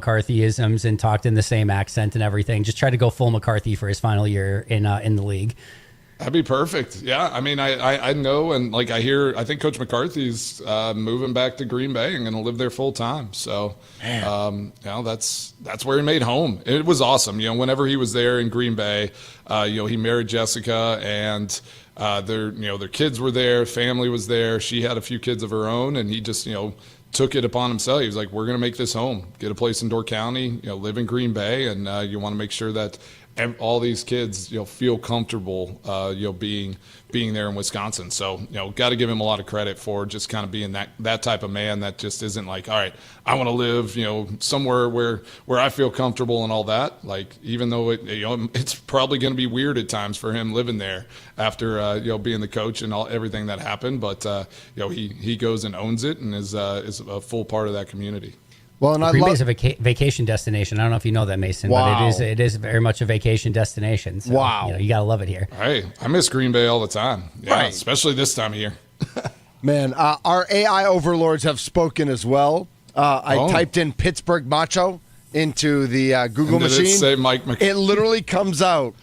McCarthyisms and talked in the same accent and everything. Just try to go full McCarthy for his final year in the league. That'd be perfect. Yeah, I mean, I know, and like I think Coach McCarthy's moving back to Green Bay and going to live there full time. So, that's where he made home. It was awesome. Whenever he was there in Green Bay, he married Jessica, and their kids were there, family was there. She had a few kids of her own, and he just took it upon himself. He was like, "We're going to make this home. Get a place in Door County. Live in Green Bay, and you want to make sure that." All these kids, feel comfortable, being there in Wisconsin. So, got to give him a lot of credit for just kind of being that type of man that just isn't like, all right, I want to live, somewhere where I feel comfortable and all that. Like, even though it's probably going to be weird at times for him living there after, being the coach and everything that happened. But, he goes and owns it and is a full part of that community. Well, and Green Bay is a vacation destination. I don't know if you know that, Mason, but it is very much a vacation destination. So, you got to love it here. Hey, I miss Green Bay all the time. Yeah, right. Especially this time of year. Man, our AI overlords have spoken as well. I typed in Pittsburgh Macho into the Google machine. It say Mike It literally comes out.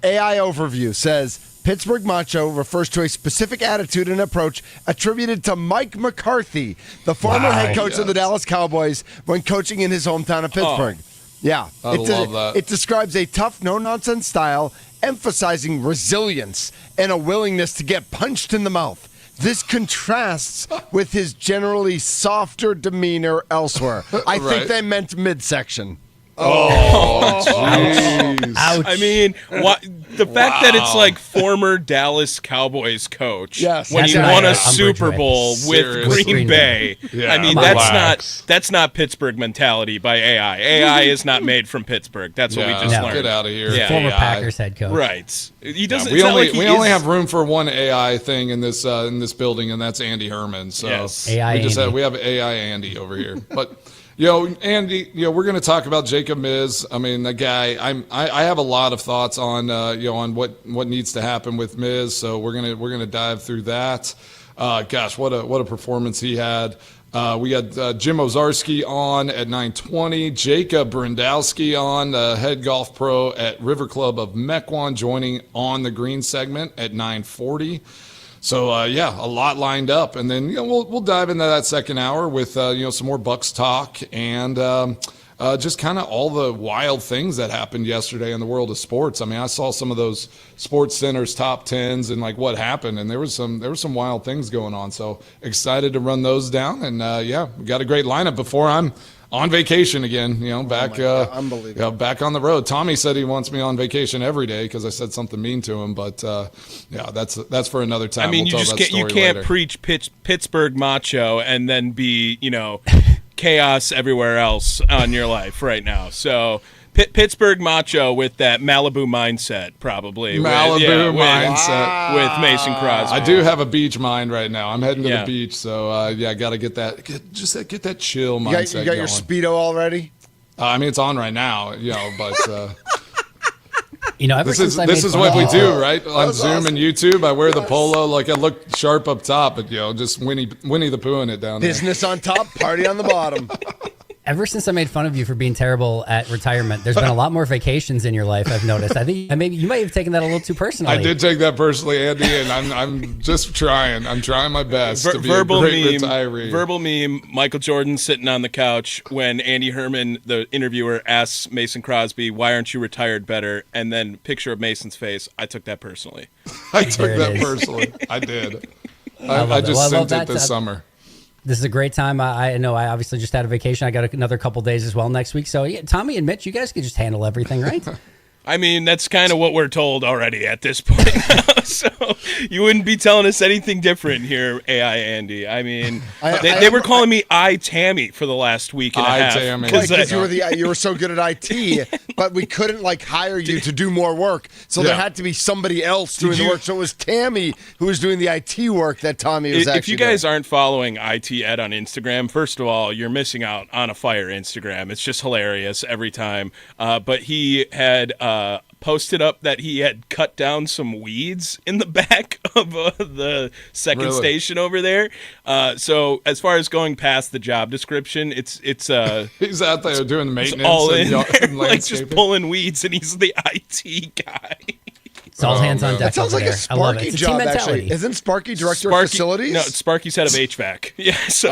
AI overview says, Pittsburgh Macho refers to a specific attitude and approach attributed to Mike McCarthy, the former head coach of the Dallas Cowboys, when coaching in his hometown of Pittsburgh. I love that. It describes a tough, no-nonsense style, emphasizing resilience and a willingness to get punched in the mouth. This contrasts with his generally softer demeanor elsewhere. I think they meant midsection. Oh, jeez. Ouch. I mean, the fact that it's like former Dallas Cowboys coach when he won a Super Bowl with Green Bay. Yeah, I mean, that's not Pittsburgh mentality by AI. AI is not made from Pittsburgh. That's what we just learned. Get out of here. Yeah. Former Packers head coach. Right. He doesn't. We only have room for one AI thing in this building, and that's Andy Herman. So we have AI Andy over here, but. Andy, we're going to talk about Jacob Miz. I mean, the guy. I have a lot of thoughts on on what needs to happen with Miz. So we're gonna dive through that. Gosh, what a performance he had. We had Jim Ozarski on at 9:20. Jacob Brandowski on, head golf pro at River Club of Mequon, joining on the green segment at 9:40. So, a lot lined up. And then, we'll dive into that second hour with, some more Bucks talk and just kind of all the wild things that happened yesterday in the world of sports. I mean, I saw some of those Sports Center's top 10s and, like, what happened. And there was some wild things going on. So, excited to run those down. And, we got a great lineup before I'm on vacation again, back back on the road. Tommy said he wants me on vacation every day because I said something mean to him, but that's for another time. I mean, you can't later. Preach Pittsburgh Macho and then be chaos everywhere else on your life right now. So Pittsburgh Macho with that Malibu mindset, probably. Malibu mindset with Mason Crosby. I do have a beach mind right now. I'm heading to the beach, so got to get that. Get that chill mindset. You got your Speedo already? I mean, it's on right now, but. Ever this since is what we do, right? On Zoom and YouTube, I wear the polo, like I look sharp up top, but just Winnie the Pooh in it down there. Business on top, party on the bottom. Ever since I made fun of you for being terrible at retirement, there's been a lot more vacations in your life, I've noticed. I think maybe you might have taken that a little too personally. I did take that personally, Andy, and I'm just trying. I'm trying my best to be a great retiree. Verbal meme, Michael Jordan sitting on the couch when Andy Herman, the interviewer, asks Mason Crosby, why aren't you retired better? And then picture of Mason's face. I took that personally. I took that personally. I did. I just sent it this summer. This is a great time. I know I obviously just had a vacation. I got another couple days as well next week. So, Tommy and Mitch, you guys can just handle everything, right? I mean, that's kind of what we're told already at this point now. So you wouldn't be telling us anything different here, AI Andy. I mean, they were calling me Tammy for the last week and a half. Tammy. Because you were so good at IT, but we couldn't hire you to do more work. So there had to be somebody else doing the work. So it was Tammy who was doing the IT work that Tommy was actually If you guys aren't following IT Ed on Instagram, first of all, you're missing out on a fire Instagram. It's just hilarious every time. But he had posted up that he had cut down some weeds in the back of the second station over there. So as far as going past the job description, it's he's out there doing maintenance, all in there, like just pulling weeds, and he's the IT guy. It's all hands on deck. That sounds like a Sparky job, actually. Isn't Sparky director of facilities? No, Sparky's head of HVAC. Yeah, so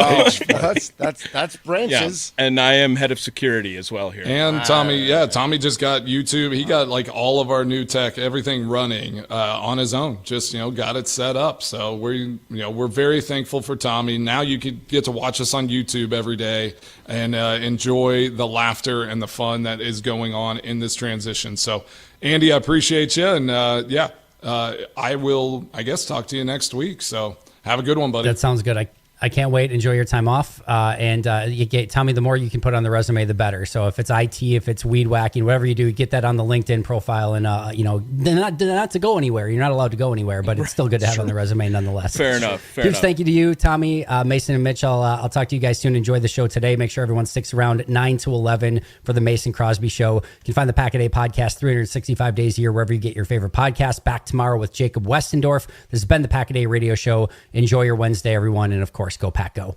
that's branches. Yeah. And I am head of security as well here. And Tommy just got YouTube. He got like all of our new tech, everything running on his own. Just got it set up. So we're very thankful for Tommy. Now you could get to watch us on YouTube every day and enjoy the laughter and the fun that is going on in this transition. So, Andy, I appreciate you, and I will, I guess, talk to you next week. So have a good one, buddy. That sounds good. I can't wait. Enjoy your time off. Tell me, the more you can put on the resume, the better. So if it's IT, if it's weed whacking, whatever you do, get that on the LinkedIn profile. And, not to go anywhere. You're not allowed to go anywhere, but it's still good to have on the resume nonetheless. Fair enough. Huge thank you to you, Tommy, Mason, and Mitch. I'll talk to you guys soon. Enjoy the show today. Make sure everyone sticks around at 9 to 11 for the Mason Crosby Show. You can find the Pack a Day podcast 365 days a year, wherever you get your favorite podcast. Back tomorrow with Jacob Westendorf. This has been the Pack a Day radio show. Enjoy your Wednesday, everyone. And of course, go Pack Go.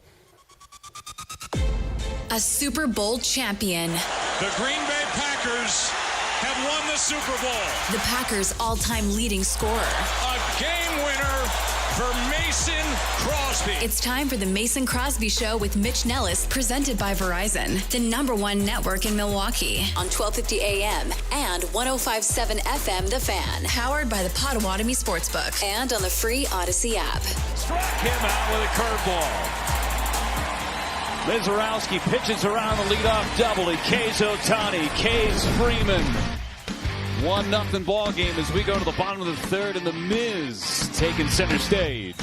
A Super Bowl champion. The Green Bay Packers have won the Super Bowl. The Packers' all-time leading scorer. A game winner for Mason Crosby. It's time for the Mason Crosby Show with Mitch Nelles, presented by Verizon, the #1 network in Milwaukee, on 1250 AM and 105.7 FM The Fan, powered by the Potawatomi Sportsbook, and on the free Odyssey app. Struck him out with a curveball. Mizorowski pitches around the leadoff double. He K's Ohtani, K's Freeman. 1-0 ball game as we go to the bottom of the third, and the Miz taking center stage.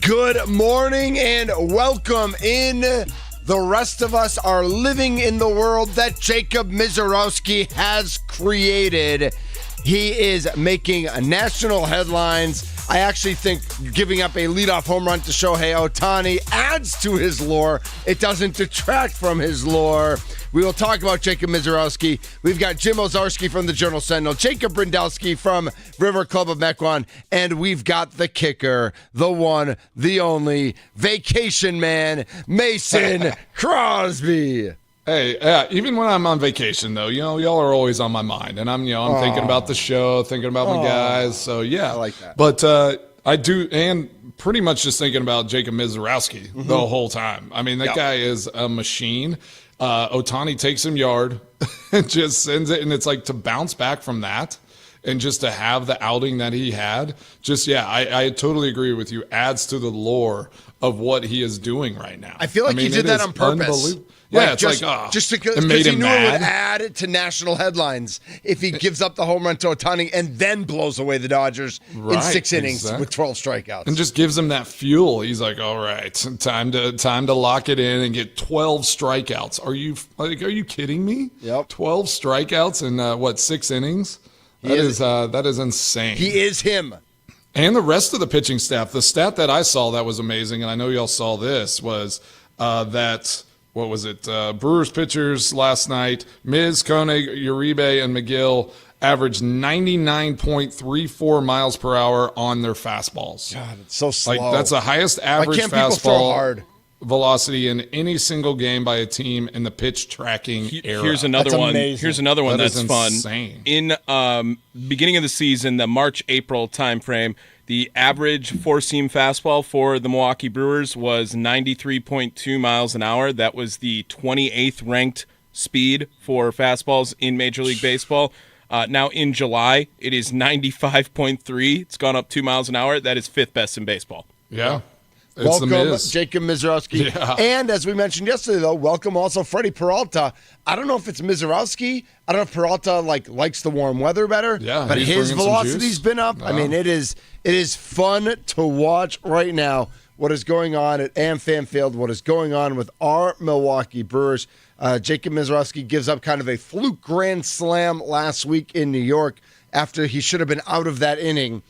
Good morning and welcome in. The rest of us are living in the world that Jacob Mizorowski has created. He is making national headlines. I actually think giving up a leadoff home run to Shohei Ohtani adds to his lore. It doesn't detract from his lore. We will talk about Jacob Mizorowski. We've got Jim Ozarski from the Journal Sentinel, Jacob Brindowski from River Club of Mequon, and we've got the kicker, the one, the only, vacation man, Mason Crosby. Hey, even when I'm on vacation, though, y'all are always on my mind, and I'm thinking about the show, thinking about my guys. So yeah, I like that. But I do, and pretty much just thinking about Jacob Mizorowski the whole time. I mean, that guy is a machine. Ohtani takes him yard, and just sends it, and it's like to bounce back from that, and just to have the outing that he had. I totally agree with you. Adds to the lore of what he is doing right now. I feel like he did that on purpose. Yeah, just because he knew it would add it to national headlines if he gives up the home run to Ohtani and then blows away the Dodgers in 6 innings with 12 strikeouts. And just gives him that fuel. He's like, all right, time to lock it in and get 12 strikeouts. Are you kidding me? Yep. 12 strikeouts in 6 innings? That is insane. He is him. And the rest of the pitching staff. The stat that I saw that was amazing, and I know y'all saw this, was that. What was it? Brewers pitchers last night, Miz, Koenig, Uribe, and McGill averaged 99.34 miles per hour on their fastballs. God, it's so slow. Like, that's the highest average fastball velocity in any single game by a team in the pitch tracking era. Here's another one. Amazing. Here's another one that's fun. Insane. In beginning of the season, the March-April timeframe, the average four-seam fastball for the Milwaukee Brewers was 93.2 miles an hour. That was the 28th ranked speed for fastballs in Major League Baseball. Now in July, it is 95.3. It's gone up 2 miles an hour. That is 5th best in baseball. Yeah. Welcome, Jacob Mizorowski. Yeah. And as we mentioned yesterday, though, welcome also Freddie Peralta. I don't know if it's Mizorowski. I don't know if Peralta likes the warm weather better. Yeah, but his velocity's been up. I mean, it is fun to watch right now what is going on at AmFam Field, what is going on with our Milwaukee Brewers. Jacob Mizorowski gives up kind of a fluke grand slam last week in New York after he should have been out of that inning.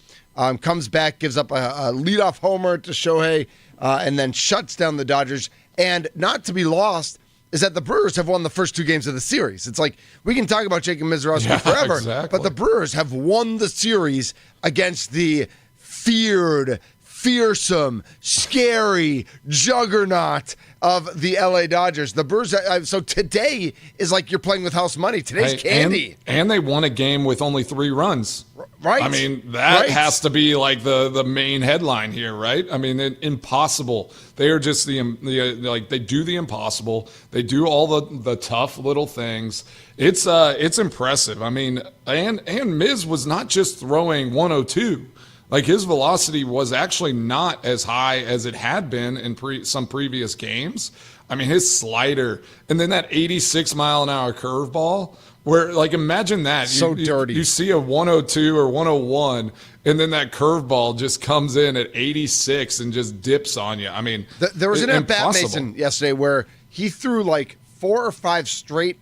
Comes back, gives up a leadoff homer to Shohei, and then shuts down the Dodgers. And not to be lost, is that the Brewers have won the first 2 games of the series. It's like, we can talk about Jacob Mizorowski forever, exactly. but the Brewers have won the series against the feared, fearsome, scary juggernaut of the LA Dodgers. The Brewers, so today is like you're playing with house money. Today's candy. And they won a game with only 3 runs. Right. I mean, that has to be like the main headline here, right? I mean, impossible. They are just like they do the impossible. They do all the tough little things. It's impressive. I mean, and Miz was not just throwing 102. Like, his velocity was actually not as high as it had been in some previous games. I mean, his slider, and then that 86-mile-an-hour curveball, where, like, imagine that. So dirty. You see a 102 or 101, and then that curveball just comes in at 86 and just dips on you. I mean, there was an at-bat, Mason, yesterday where he threw, like, 4 or 5 straight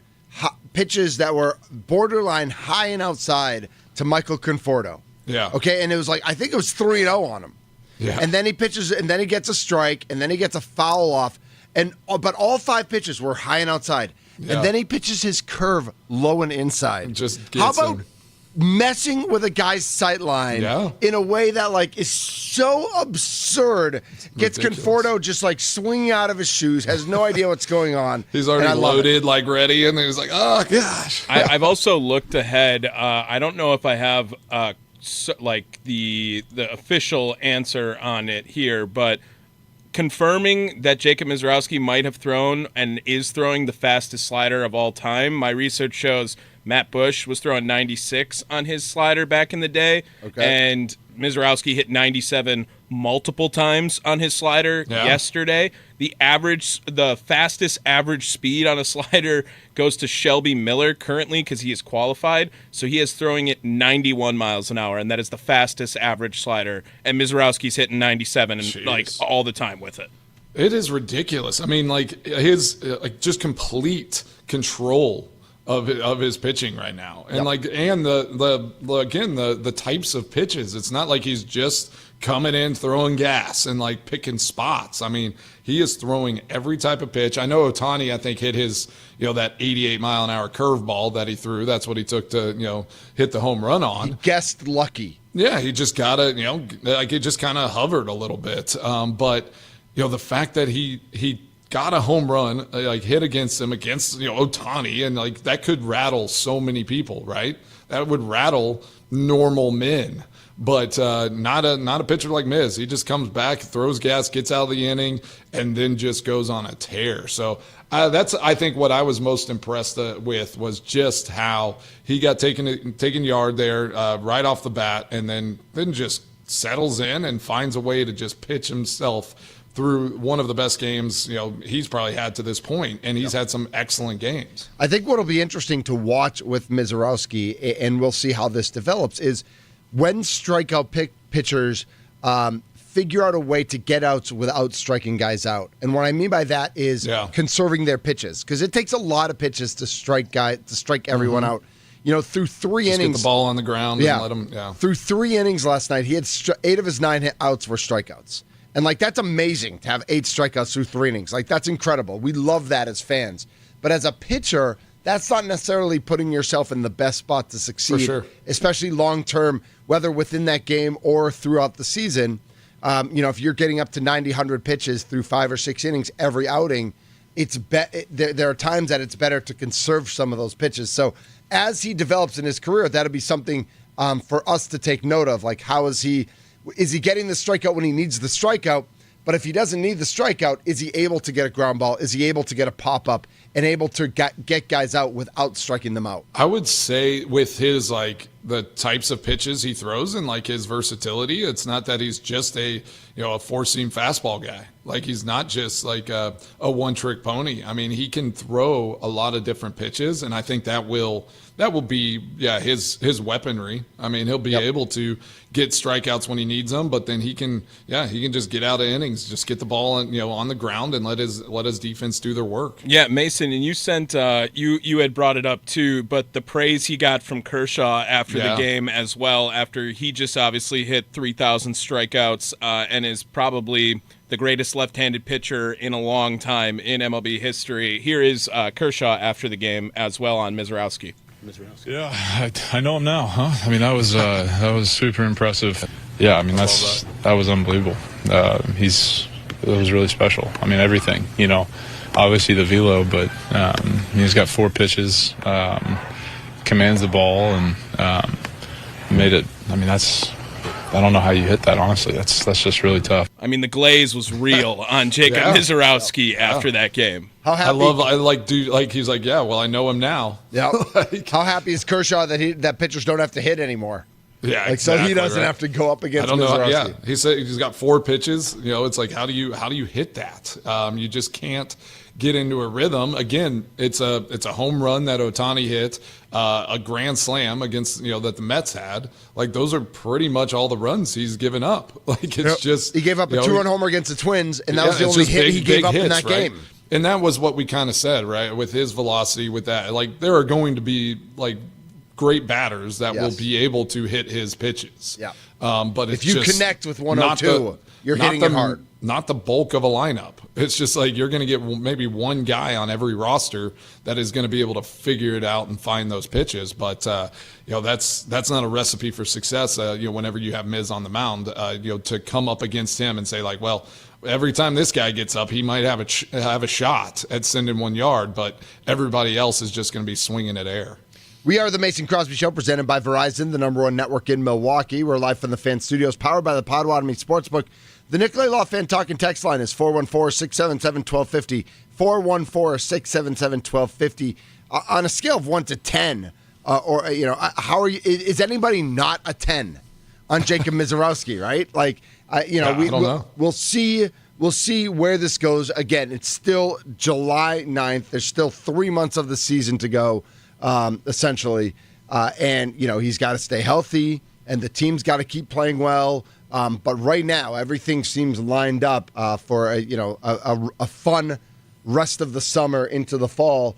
pitches that were borderline high and outside to Michael Conforto. Yeah. Okay, and it was like, I think it was 3-0 on him. Yeah. And then he pitches, and then he gets a strike, and then he gets a foul off, but all 5 pitches were high and outside. Yeah. And then he pitches his curve low and inside. How about messing with a guy's sight line in a way that, like, is so absurd? Gets Conforto just, like, swinging out of his shoes, has no idea what's going on. He's already loaded, like, ready, and he's like, oh, gosh. I've also looked ahead. I don't know if I have like the official answer on it here, but confirming that Jacob Mizorowski might have thrown and is throwing the fastest slider of all time. My research shows Matt Bush was throwing 96 on his slider back in the day, and Mizorowski hit 97 multiple times on his slider yesterday. The fastest average speed on a slider goes to Shelby Miller currently because he is qualified. So he is throwing it 91 miles an hour, and that is the fastest average slider. And Mizorowski's hitting 97 and like all the time with it. It is ridiculous. I mean, like, his just complete control of his pitching right now, and the types of pitches. It's not like he's just coming in throwing gas and like picking spots. I mean, he is throwing every type of pitch. I know Ohtani, I think, hit his that 88-mile-an-hour curveball that he threw. That's what he took to hit the home run on. He guessed lucky. Yeah, he just got like it just kind of hovered a little bit. But the fact that he got a home run, like, hit against him, against Ohtani, and like that could rattle so many people, right? That would rattle normal men, but not a pitcher like Miz. He just comes back, throws gas, gets out of the inning, and then just goes on a tear. So that's, I think, what I was most impressed with was just how he got taken yard there right off the bat, and then just settles in and finds a way to just pitch himself through one of the best games he's probably had to this point, and he's had some excellent games. I think what'll be interesting to watch with Mizorowski, and we'll see how this develops, is when strikeout pitchers figure out a way to get outs without striking guys out. And what I mean by that is conserving their pitches, because it takes a lot of pitches to strike everyone out. Through 3 innings, get the ball on the ground and let him. Yeah. Through 3 innings last night, he had 8 of his 9 outs were strikeouts. And, like, that's amazing to have 8 strikeouts through 3 innings. Like, that's incredible. We love that as fans. But as a pitcher, that's not necessarily putting yourself in the best spot to succeed, for sure, especially long-term, whether within that game or throughout the season. If you're getting up to 90, 100 pitches through 5 or 6 innings every outing, there are times that it's better to conserve some of those pitches. So as he develops in his career, that'll be something for us to take note of. Like, how is he getting the strikeout when he needs the strikeout? But if he doesn't need the strikeout, is he able to get a ground ball? Is he able to get a pop-up and able to get guys out without striking them out? I would say with his, like, the types of pitches he throws and, like, his versatility, it's not that he's just a four-seam fastball guy. Like, he's not just like a one-trick pony. I mean, he can throw a lot of different pitches, and I think that will be his weaponry. I mean, he'll be able to get strikeouts when he needs them, but then he can just get out of innings, just get the ball on the ground and let his defense do their work. Yeah, Mason, Verizon, and you sent you had brought it up too, but the praise he got from Kershaw after the game as well, after he just obviously hit 3,000 strikeouts and is probably the greatest left-handed pitcher in a long time in MLB history. Here is Kershaw after the game as well on Mizorowski. Yeah, I know him now, huh? I mean, that was super impressive. Yeah, I mean, that was unbelievable. It was really special. I mean, everything, obviously the velo, but he's got 4 pitches, commands the ball, and made it. I mean, I don't know how you hit that, honestly. That's just really tough. I mean, the glaze was real on Jacob Mizorowski after that game. How happy? He's like, yeah, well, I know him now. Yeah. How happy is Kershaw that pitchers don't have to hit anymore? Yeah, exactly, so he doesn't have to go up against Mizorowski. Yeah, he said he's got 4 pitches. It's like, how do you hit that? You just can't get into a rhythm. Again, it's a home run that Ohtani hit, a grand slam against that the Mets had. Like, those are pretty much all the runs he's given up. Like, it's just he gave up a 2-run homer against the Twins, and that was the only hit he gave up in that game. And that was what we kind of said, right? With his velocity, with that, like, there are going to be great batters that will be able to hit his pitches. Yeah. But if you connect with 102, you're hitting it hard. Not the bulk of a lineup. It's just like you're going to get maybe one guy on every roster that is going to be able to figure it out and find those pitches. But that's not a recipe for success. Whenever you have Miz on the mound, to come up against him and say like, well, every time this guy gets up, he might have a shot at sending 1 yard, but everybody else is just going to be swinging at air. We are the Mason Crosby Show, presented by Verizon, the #1 network in Milwaukee. We're live from the Fan Studios, powered by the Potawatomi Sportsbook. The Nicolay Law Fan Talk and Text line is 414-677-1250, 414-677-1250. On a scale of 1 to 10, how are you? Is anybody not a 10 on Jacob Mizorowski? Right? Like, I don't know. We'll see. We'll see where this goes. Again, it's still July 9th. There's still 3 months of the season to go. Essentially, and he's got to stay healthy, and the team's got to keep playing well. But right now, everything seems lined up for a fun rest of the summer into the fall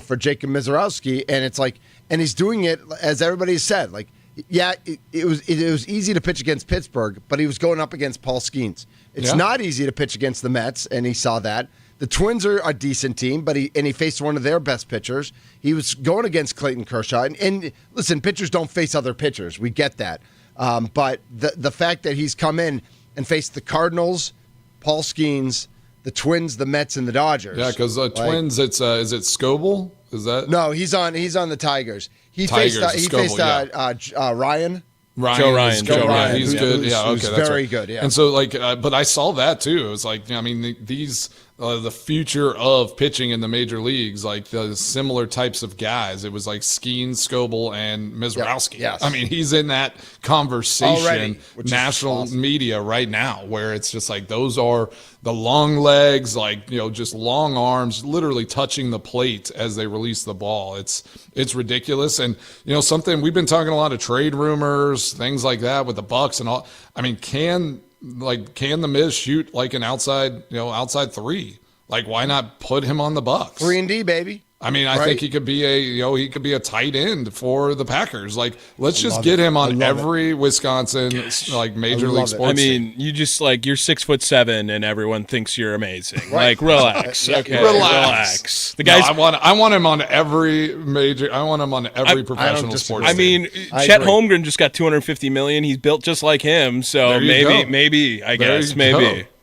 for Jacob Mizorowski, and it's like, and he's doing it as everybody said. Like, yeah, it was easy to pitch against Pittsburgh, but he was going up against Paul Skeens. It's not easy to pitch against the Mets, and he saw that. The Twins are a decent team, but he faced one of their best pitchers. He was going against Clayton Kershaw. And listen, pitchers don't face other pitchers. We get that. But the fact that he's come in and faced the Cardinals, Paul Skeens, the Twins, the Mets, and the Dodgers. Yeah, because Twins, it's is it Scoble? Is that? No, he's on the Tigers. He faced Ryan. Joe Ryan. He's good. Who's that's very right. good. Yeah. And so, but I saw that too. It was like, I mean, these the future of pitching in the major leagues, like the similar types of guys. It was like Skeens, Scoble, and Mizorowski. Yes. I mean, he's in that conversation, already, national awesome. media right now, where it's just like those are the long legs, just long arms, literally touching the plate as they release the ball. It's ridiculous. And something we've been talking a lot of trade rumors, things like that with the Bucks and all. I mean, can the Miz shoot like an outside 3? Like, why not put him on the Bucks? 3-and-D, baby. I mean, I think he could be a tight end for the Packers. Like, let's just get him on every Wisconsin major league sports. I mean, you just you're 6'7" and everyone thinks you're amazing. Right. Like, relax. Okay, relax. The guys. No, I want him on every major. I want him on every professional sports. I mean, Chet Holmgren just got $250 million. He's built just like him. So maybe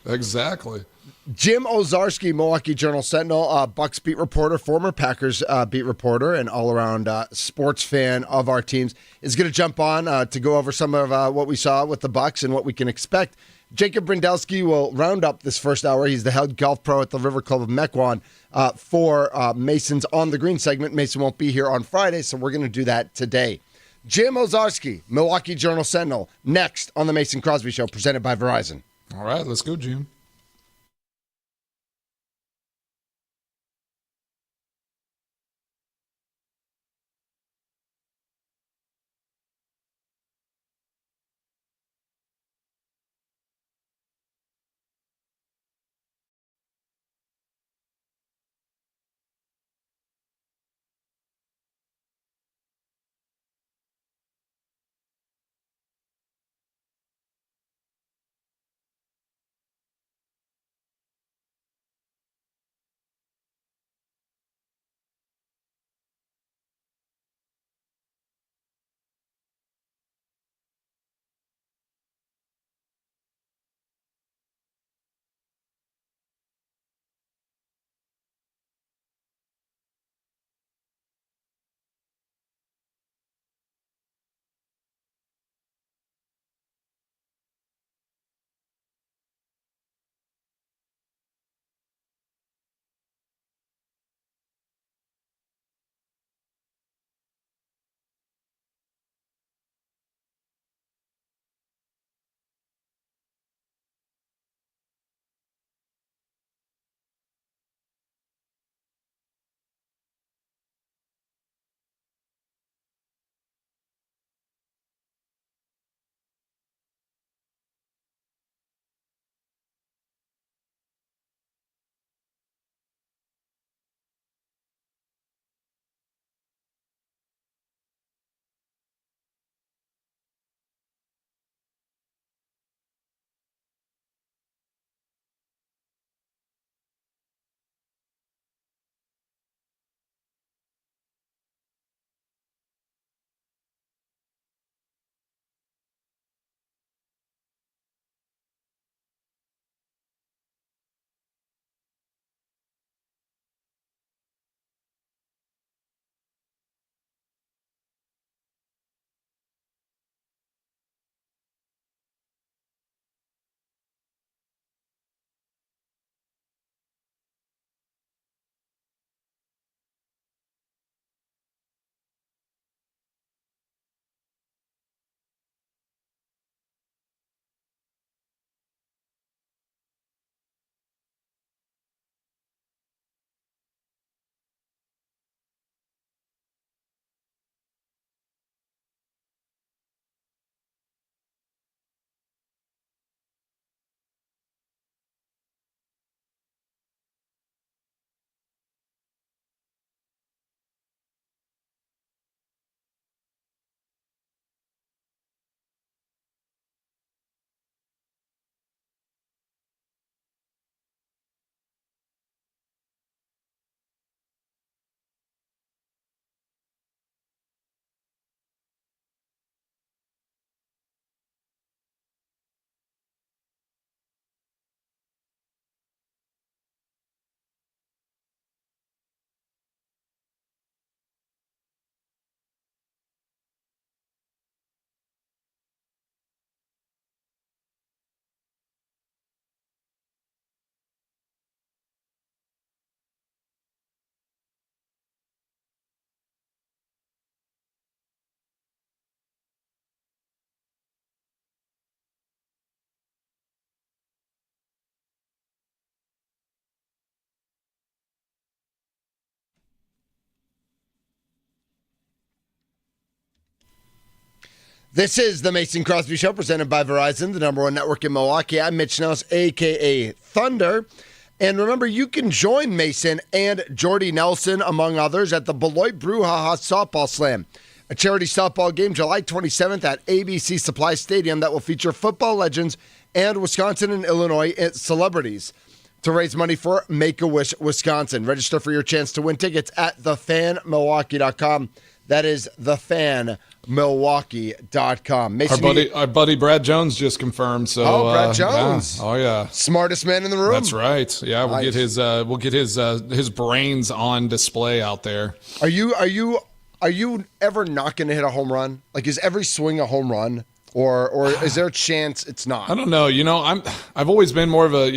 Exactly. Jim Ozarski, Milwaukee Journal-Sentinel, Bucks beat reporter, former Packers beat reporter, and all-around sports fan of our teams, is going to jump on to go over some of what we saw with the Bucks and what we can expect. Jacob Brindelsky will round up this first hour. He's the head golf pro at the River Club of Mequon for Mason's On the Green segment. Mason won't be here on Friday, so we're going to do that today. Jim Ozarski, Milwaukee Journal-Sentinel, next on the Mason Crosby Show, presented by Verizon. All right, let's go, Jim. This is the Mason Crosby Show, presented by Verizon, the number one network in Milwaukee. I'm Mitch Nelles, a.k.a. Thunder. And remember, you can join Mason and Jordy Nelson, among others, at the Beloit Brouhaha Softball Slam, a charity softball game July 27th at ABC Supply Stadium that will feature football legends and Wisconsin and Illinois celebrities to raise money for Make-A-Wish Wisconsin. Register for your chance to win tickets at thefanmilwaukee.com. That is thefanmilwaukee.com. Our buddy Brad Jones just confirmed. So, Brad Jones. Yeah. Oh yeah, smartest man in the room. That's right. Yeah, we'll get his brains on display out there. Are you ever not going to hit a home run? Like, is every swing a home run? Or is there a chance it's not? I don't know. I've always been more of a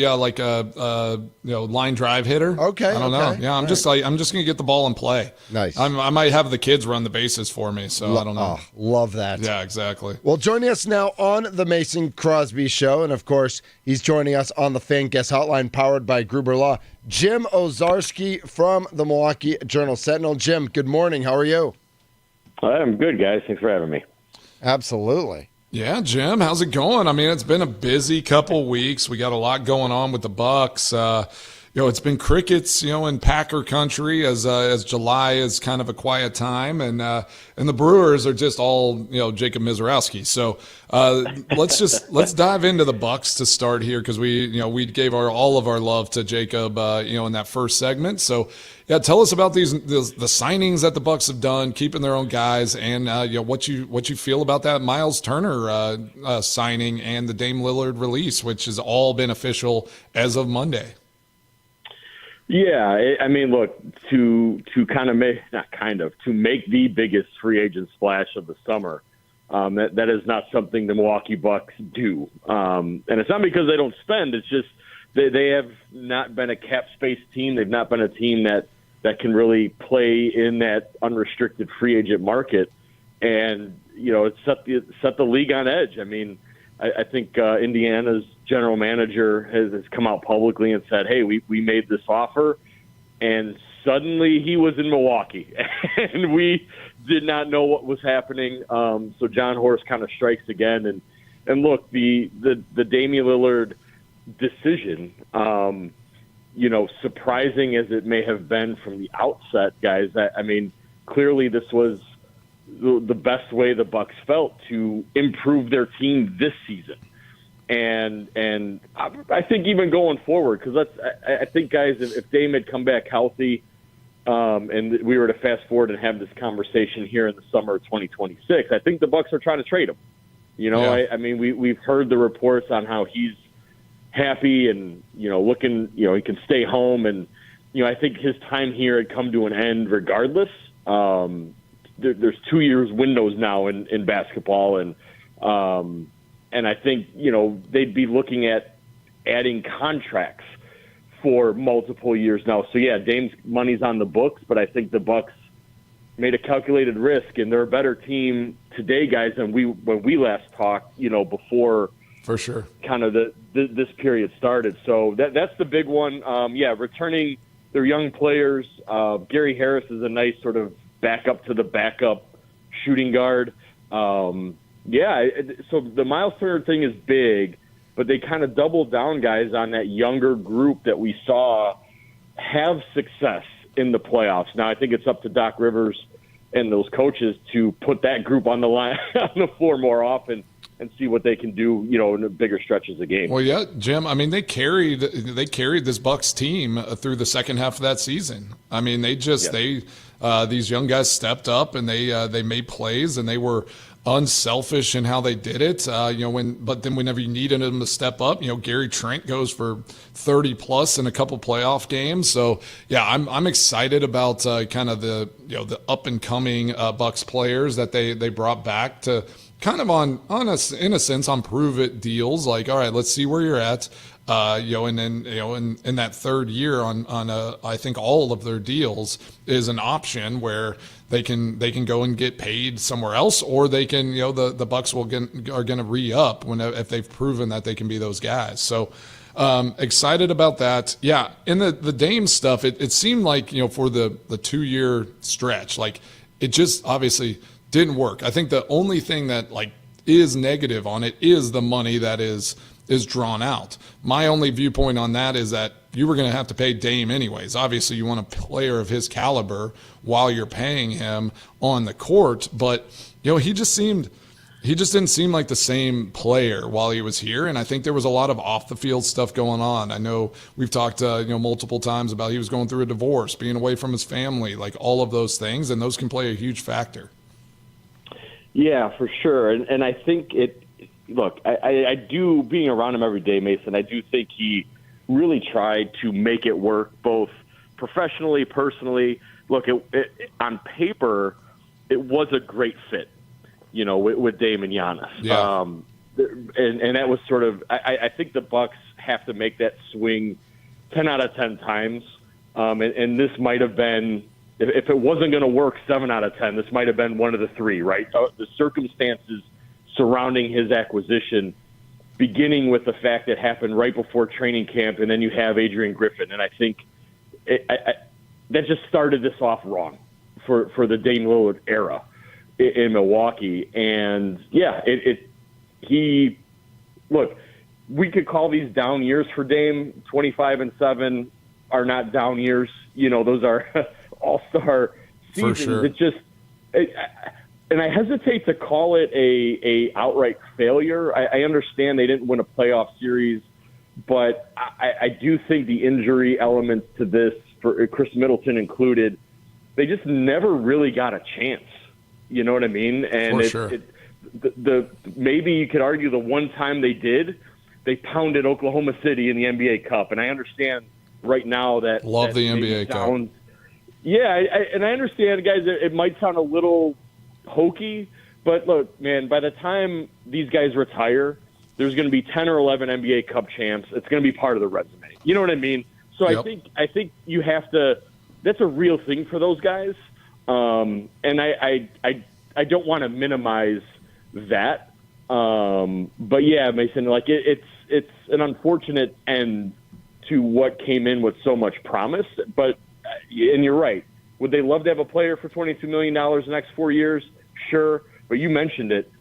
line drive hitter. Okay. I don't know. Yeah, I'm just gonna get the ball and play. Nice. I might have the kids run the bases for me. So I don't know. Oh, love that. Yeah, exactly. Well, joining us now on the Mason Crosby Show, and of course he's joining us on the Fan Guest Hotline, powered by Gruber Law, Jim Ozarski from the Milwaukee Journal-Sentinel. Jim, good morning. How are you? I'm good, guys. Thanks for having me. Absolutely. Yeah, Jim, how's it going? I mean, it's been a busy couple weeks. We got a lot going on with the Bucks. It's been crickets, in Packer country as July is kind of a quiet time, and the Brewers are just all Jacob Mizorowski. So let's dive into the Bucks to start here, because we gave all of our love to Jacob in that first segment. So yeah, tell us about the signings that the Bucks have done, keeping their own guys, and what you feel about that Miles Turner signing and the Dame Lillard release, which has all been official as of Monday. Yeah, I mean, look, to make the biggest free agent splash of the summer, that is not something the Milwaukee Bucks do. And it's not because they don't spend. It's just they have not been a cap space team. They've not been a team that can really play in that unrestricted free agent market. And, it's set the league on edge. I mean, I think Indiana's general manager has come out publicly and said, hey, we made this offer, and suddenly he was in Milwaukee, and we did not know what was happening. So John Horst kind of strikes again. And look, the Damian Lillard decision, surprising as it may have been from the outset, guys, I mean, clearly this was the best way the Bucks felt to improve their team this season. And I think even going forward, because I think, guys, if Dame had come back healthy, and we were to fast forward and have this conversation here in the summer of 2026, I think the Bucks are trying to trade him. Yeah. I mean, we've heard the reports on how he's happy and looking, he can stay home, and I think his time here had come to an end regardless. There's 2 years windows now in basketball, and I think, they'd be looking at adding contracts for multiple years now. So, yeah, Dame's money's on the books, but I think the Bucks made a calculated risk, and they're a better team today, guys, than when we last talked, before for sure kind of this period started. So that's the big one. Returning their young players. Gary Harris is a nice sort of backup to the backup shooting guard. So the Miles Turner thing is big, but they kind of doubled down, guys, on that younger group that we saw have success in the playoffs. Now, I think it's up to Doc Rivers and those coaches to put that group on the line on the floor more often and see what they can do, in the bigger stretches of game. Well, yeah, Jim. I mean, they carried this Bucks team through the second half of that season. I mean, these young guys stepped up and they made plays, and they were unselfish in how they did it. But then whenever you needed them to step up, Gary Trent goes for 30 plus in a couple playoff games. So yeah, I'm excited about kind of the up and coming Bucks players that they brought back to kind of in a sense on prove it deals. Like, all right, let's see where you're at. And then in that third year on I think all of their deals is an option where they can go and get paid somewhere else, or they can the Bucks are going to re-up if they've proven that they can be those guys. So excited about that. Yeah, in the Dame stuff, it seemed like for the 2 year stretch, like it just obviously didn't work. I think the only thing that is negative on it is the money that is drawn out. My only viewpoint on that is that you were going to have to pay Dame anyways. Obviously, you want a player of his caliber while you're paying him on the court, but he just didn't seem like the same player while he was here, and I think there was a lot of off-the-field stuff going on. I know we've talked multiple times about he was going through a divorce, being away from his family, like all of those things, and those can play a huge factor. Yeah, for sure. And I think I do, being around him every day, Mason, I do think he really tried to make it work both professionally, personally. Look, on paper, it was a great fit, with Dame and Giannis. Yeah. And that was sort of, I think the Bucks have to make that swing 10 out of 10 times. And this might have been, if it wasn't going to work 7 out of 10, this might have been one of the 3, right? The circumstances surrounding his acquisition, beginning with the fact that happened right before training camp, and then you have Adrian Griffin. And I think that just started this off wrong for the Dame Lillard era in Milwaukee. And yeah, look, we could call these down years for Dame. 25-7 are not down years. Those are all-star seasons. For sure. It just, and I hesitate to call it a outright failure. I understand they didn't win a playoff series, but I do think the injury elements to this, for Chris Middleton included, they just never really got a chance. You know what I mean? And maybe you could argue the one time they did, they pounded Oklahoma City in the NBA Cup. And I understand right now that the NBA Cup. Yeah, and I understand, guys, it might sound a little hokey, but look, man, by the time these guys retire, there's going to be 10 or 11 NBA Cup champs. It's going to be part of the resume. You know what I mean? So yep. I think you have to. That's a real thing for those guys. And I don't want to minimize that. But yeah, Mason, like it's an unfortunate end to what came in with so much promise. But and you're right. Would they love to have a player for $22 million the next 4 years? Sure. But you mentioned it.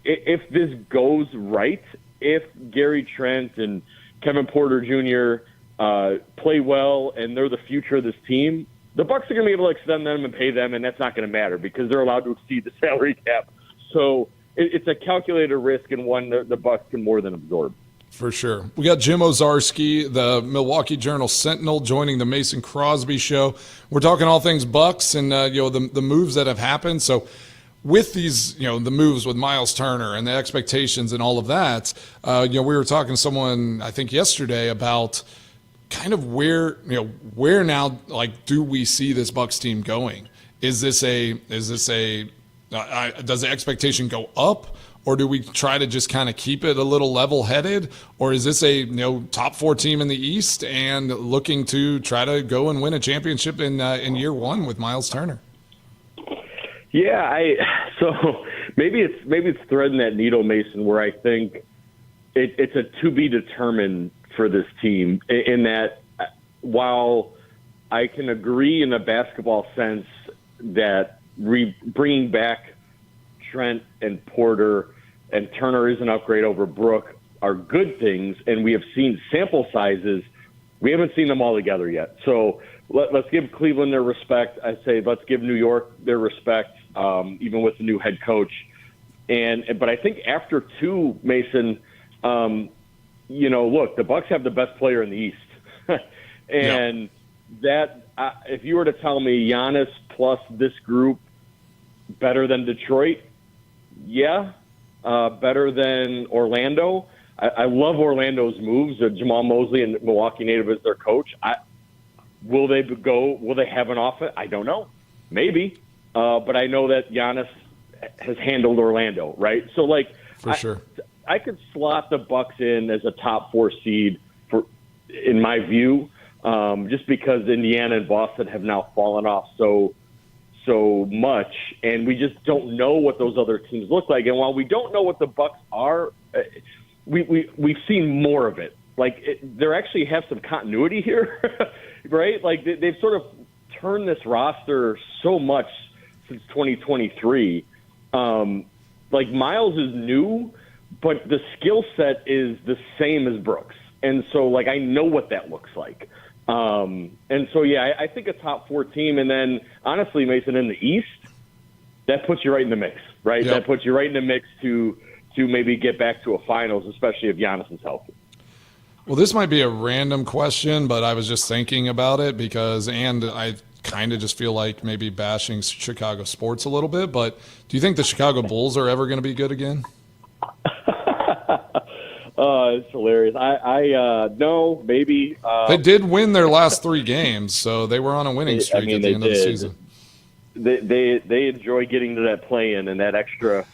If this goes right, if Gary Trent and Kevin Porter Jr. Play well and they're the future of this team, the Bucks are going to be able to extend them and pay them, and that's not going to matter because they're allowed to exceed the salary cap. So it's a calculated risk and one that the Bucks can more than absorb. For sure. We got Jim Owczarski, the Milwaukee Journal Sentinel, joining the Mason Crosby Show. We're talking all things Bucks and the moves that have happened. So with these, the moves with Miles Turner and the expectations and all of that, we were talking to someone I think yesterday about kind of where now, like, do we see this Bucks team going? Does the expectation go up, or do we try to just kind of keep it a little level-headed, or is this a top 4 team in the East and looking to try to go and win a championship in year one with Miles Turner? Yeah, so maybe it's threading that needle, Mason, where I think it's a to be determined for this team, in that while I can agree in a basketball sense that bringing back Trent and Porter and Turner is an upgrade over Brook are good things, and we have seen sample sizes. We haven't seen them all together yet. So let's give Cleveland their respect. I say let's give New York their respect, even with the new head coach. But I think after 2, Mason, look, the Bucks have the best player in the East. And that if you were to tell me Giannis plus this group better than Detroit, yeah, better than Orlando. I love Orlando's moves. Jamal Mosley and Milwaukee native as their coach. Will they have an offense? I don't know. Maybe. But I know that Giannis has handled Orlando, right? So, for sure. I could slot the Bucks in as a top 4 seed in my view, just because Indiana and Boston have now fallen off so much, and we just don't know what those other teams look like. And while we don't know what the Bucks are, we've seen more of it. They actually have some continuity here, right? Like they've sort of turned this roster so much since 2023. like Miles is new, but the skill set is the same as Brooks. And so, like, I know what that looks like. And so, yeah, I think a top 4 team. And then, honestly, Mason, in the East, that puts you right in the mix, right? Yep. That puts you right in the mix to maybe get back to a finals, especially if Giannis is healthy. Well, this might be a random question, but I was just thinking about it and I kind of just feel like maybe bashing Chicago sports a little bit, but do you think the Chicago Bulls are ever going to be good again? It's hilarious. I no, maybe. They did win their last 3 games, so they were on a winning streak at the end of the season. They enjoy getting to that play-in and that extra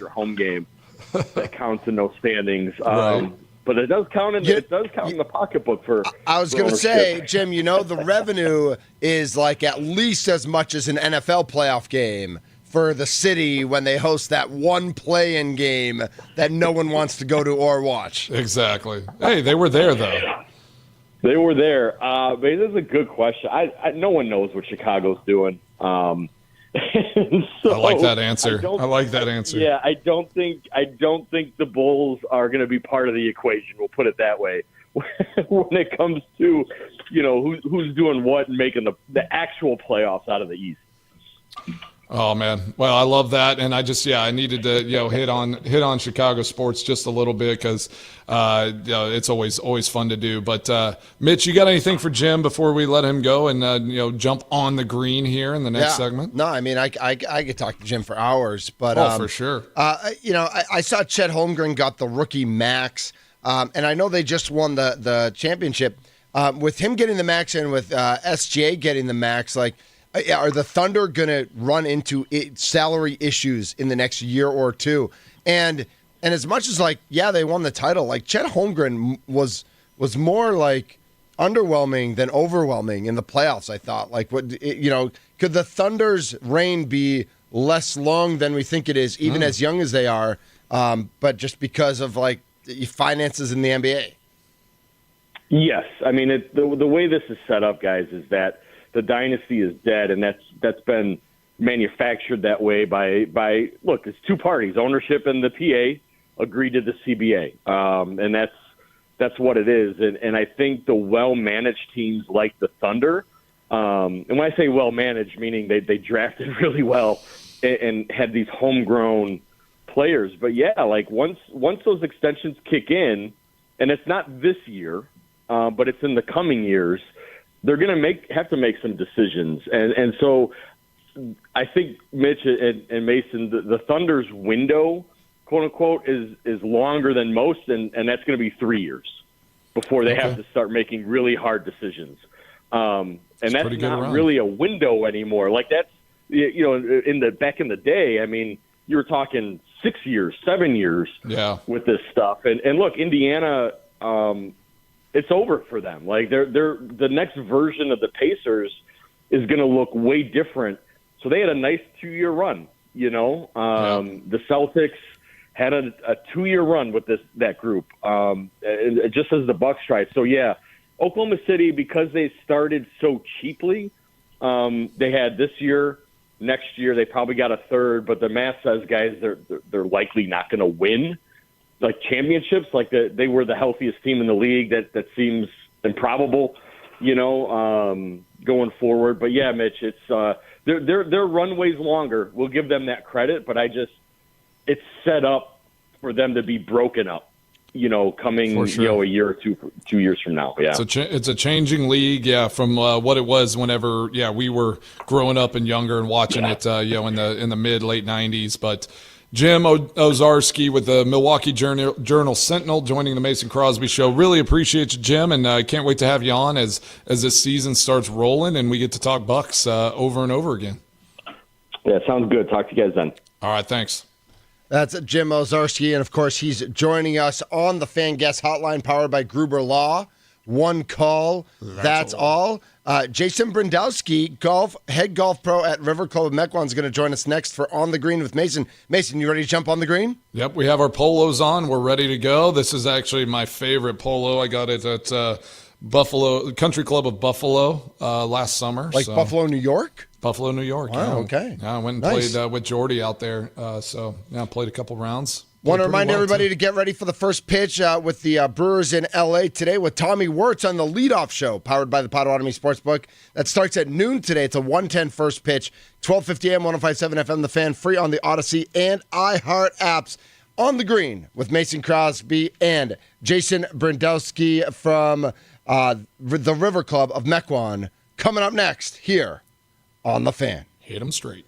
home game that counts in those standings. Right. But it does count in the pocketbook for. I was going to say, Jim, the revenue is like at least as much as an NFL playoff game for the city when they host that one play-in game that no one wants to go to or watch. Exactly. Hey, they were there though. They were there. But this is a good question. No one knows what Chicago's doing. So I like that answer. Yeah, I don't think the Bulls are going to be part of the equation. We'll put it that way. When it comes to who's doing what and making the actual playoffs out of the East. Oh man, well I love that, and I needed to hit on Chicago sports just a little bit because it's always fun to do. But Mitch, you got anything for Jim before we let him go and jump on the green here in the next segment? No, I mean I could talk to Jim for hours, but for sure. I saw Chet Holmgren got the rookie max, and I know they just won the championship. With him getting the max and with SJ getting the max, like. Are the Thunder going to run into salary issues in the next year or two? And as much as they won the title, like Chet Holmgren was more like underwhelming than overwhelming in the playoffs. I thought could the Thunder's reign be less long than we think it is, even as young as they are, but just because of finances in the NBA? Yes, I mean the way this is set up, guys, is that the dynasty is dead, and that's been manufactured that way by look, it's 2 parties, ownership and the PA agreed to the CBA, and that's what it is. And I think the well-managed teams like the Thunder, and when I say well-managed, meaning they drafted really well and had these homegrown players. But yeah, once those extensions kick in, and it's not this year, but it's in the coming years. They're going to have to make some decisions. And so I think Mitch and Mason, the Thunder's window, quote unquote, is longer than most. And that's going to be 3 years before they have to start making really hard decisions. And that's not really a window anymore. Like that's, back in the day, I mean, you were talking 6 years, 7 years with this stuff. And look, Indiana, it's over for them. Like they're the next version of the Pacers is going to look way different. So they had a nice 2-year run. The Celtics had a 2-year run with that group, just as the Bucks tried. So yeah, Oklahoma City, because they started so cheaply, they had this year. Next year they probably got a third, but the math says, guys, they're likely not going to win. Like championships, they were the healthiest team in the league. That seems improbable, going forward. But yeah, Mitch, it's their runway's longer. We'll give them that credit, but it's set up for them to be broken up, coming a year or 2 years from now. Yeah, it's a changing league, from what it was whenever we were growing up and younger and watching it, in the mid-late 90s, but. Jim Owczarski with the Milwaukee Journal Sentinel joining the Mason Crosby Show. Really appreciate you, Jim, and I can't wait to have you on as this season starts rolling and we get to talk Bucks over and over again. Yeah, sounds good. Talk to you guys then. All right, thanks. That's Jim Owczarski, and of course he's joining us on the Fan Guest Hotline powered by Gruber Law. One call, that's all. Jason Brindowski, head golf pro at River Club of Mequon, is going to join us next for On the Green with Mason. Mason, you ready to jump on the green? Yep, we have our polos on. We're ready to go. This is actually my favorite polo. I got it at Buffalo Country Club of Buffalo last summer. Like Buffalo, New York? Buffalo, New York. Wow, okay. Yeah, I went and played with Jordy out there. Played a couple rounds. Want to remind everybody to get ready for the first pitch with the Brewers in L.A. today with Tommy Wirtz on the leadoff show, powered by the Potawatomi Sportsbook. That starts at noon today. It's a 1:10 first pitch, 12:50 a.m., 105.7 FM, The Fan, free on the Odyssey and iHeart apps. On the Green with Mason Crosby and Jason Brindowski from the River Club of Mequon. Coming up next here on The Fan. Hit 'em straight.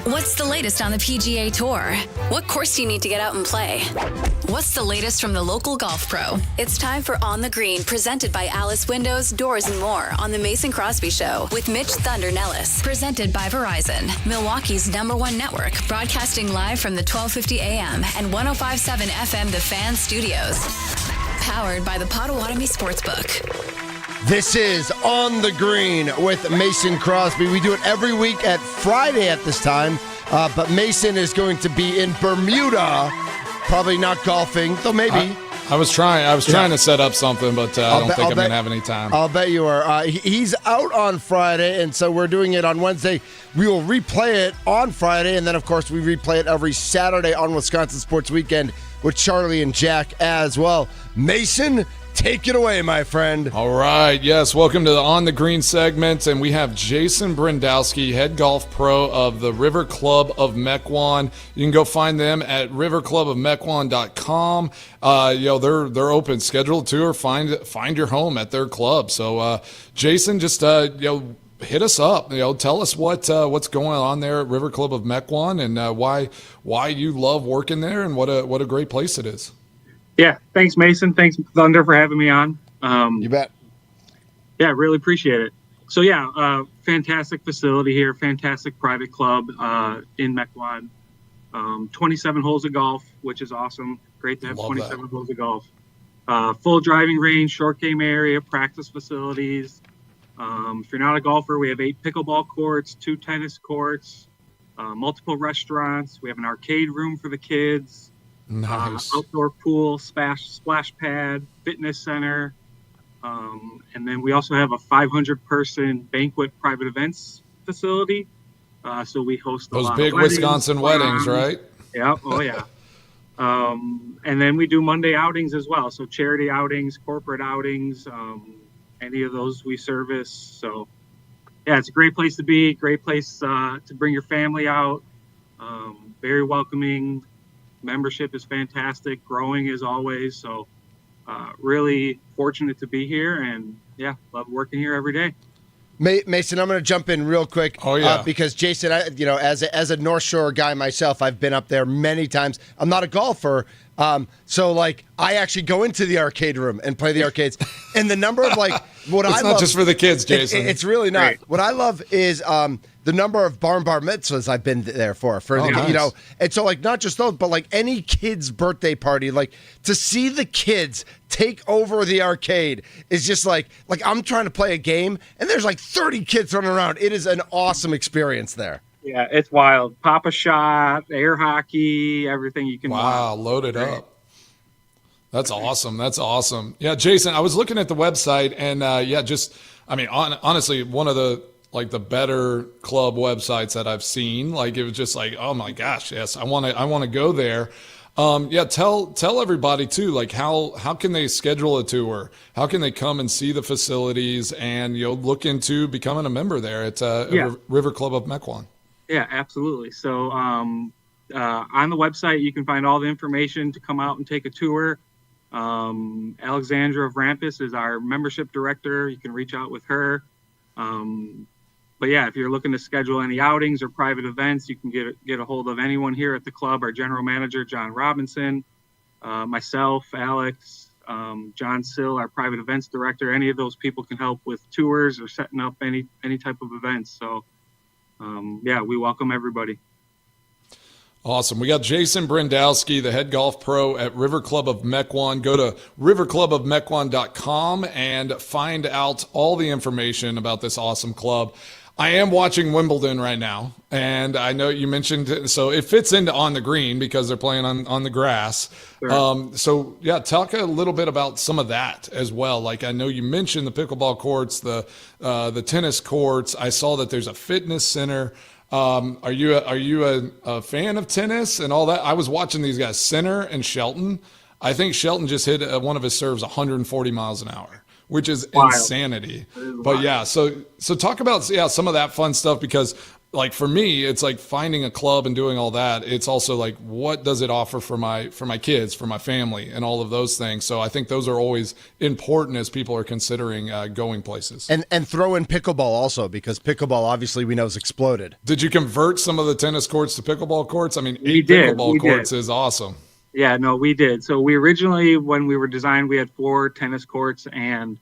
What's the latest on the PGA Tour? What course do you need to get out and play? What's the latest from the local golf pro? It's time for On the Green, presented by Alice Windows, Doors, and More on the Mason Crosby Show with Mitch Thunder Nelles. Presented by Verizon, Milwaukee's #1 network, broadcasting live from the 1250 AM and 105.7 FM The Fan Studios. Powered by the Potawatomi Sportsbook. This is On the Green with Mason Crosby. We do it every week at Friday at this time, but Mason is going to be in Bermuda, probably not golfing, though maybe. I was trying to set up something, but I don't think I'm going to have any time. I'll bet you are. He's out on Friday, and so we're doing it on Wednesday. We will replay it on Friday, and then, of course, we replay it every Saturday on Wisconsin Sports Weekend with Charlie and Jack as well. Mason, Take it away, my friend. All right. Yes. Welcome to the On the Green segment. And we have Jason Brindowski, head golf pro of the River Club of Mequon. You can go find them at riverclubofmequon.com. They're open. Schedule a tour. Find your home at their club. So, Jason, just, hit us up. Tell us what's going on there at River Club of Mequon and why you love working there and what a great place it is. Yeah, thanks, Mason. Thanks, Thunder, for having me on. You bet. Yeah, really appreciate it. So, fantastic facility here, fantastic private club in Mequon. 27 holes of golf, which is awesome. Great to have 27 holes of golf. Full driving range, short game area, practice facilities. If you're not a golfer, we have 8 pickleball courts, 2 tennis courts, multiple restaurants. We have an arcade room for the kids. Nice. Outdoor pool, splash pad, fitness center. And then we also have a 500-person banquet private events facility. So we host those big Wisconsin weddings, right? Yeah. Oh, yeah. And then we do Monday outings as well. So charity outings, corporate outings, any of those we service. So, yeah, it's a great place to be, great place to bring your family out. Very welcoming. Membership is fantastic, growing as always. So really fortunate to be here and love working here every day. Mason, I'm going to jump in real quick. Oh, yeah. Because Jason, as a North Shore guy myself, I've been up there many times. I'm not a golfer. So I actually go into the arcade room and play the arcades. And the number of what it's I not love, just for the kids, Jason. It's really not. Right. What I love is the number of bar mitzvahs I've been there for nice. and so not just those, but any kid's birthday party, to see the kids take over the arcade is just like I'm trying to play a game and there's 30 kids running around. It is an awesome experience there. Yeah, it's wild. Pop a shot, air hockey, everything you can. Wow, loaded up. That's awesome. That's awesome. Yeah, Jason, I was looking at the website and honestly, one of the the better club websites that I've seen. It was just oh my gosh, yes, I want to go there. Tell everybody too, how can they schedule a tour? How can they come and see the facilities and look into becoming a member there at River Club of Mequon? Yeah, absolutely. So on the website, you can find all the information to come out and take a tour. Alexandra Vrampus is our membership director. You can reach out with her. But if you're looking to schedule any outings or private events, you can get a hold of anyone here at the club. Our general manager, John Robinson, myself, Alex, John Sill, our private events director. Any of those people can help with tours or setting up any type of events. So, we welcome everybody. Awesome. We got Jason Brindowski, the head golf pro at River Club of Mequon. Go to riverclubofmequon.com and find out all the information about this awesome club. I am watching Wimbledon right now, and I know you mentioned, so it fits into On the Green because they're playing on the grass. Sure. Talk a little bit about some of that as well. I know you mentioned the pickleball courts, the tennis courts. I saw that there's a fitness center. Are you a fan of tennis and all that? I was watching these guys, Sinner and Shelton. I think Shelton just hit one of his serves 140 miles an hour, which is wild. Insanity. But so talk about some of that fun stuff because for me, it's finding a club and doing all that. It's also what does it offer for my kids, for my family, and all of those things. So I think those are always important as people are considering going places. And throw in pickleball also because pickleball obviously we know has exploded. Did you convert some of the tennis courts to pickleball courts? I mean, we did. Pickleball courts is awesome. Yeah, no, we did. So we originally, when we were designed, we had 4 tennis courts and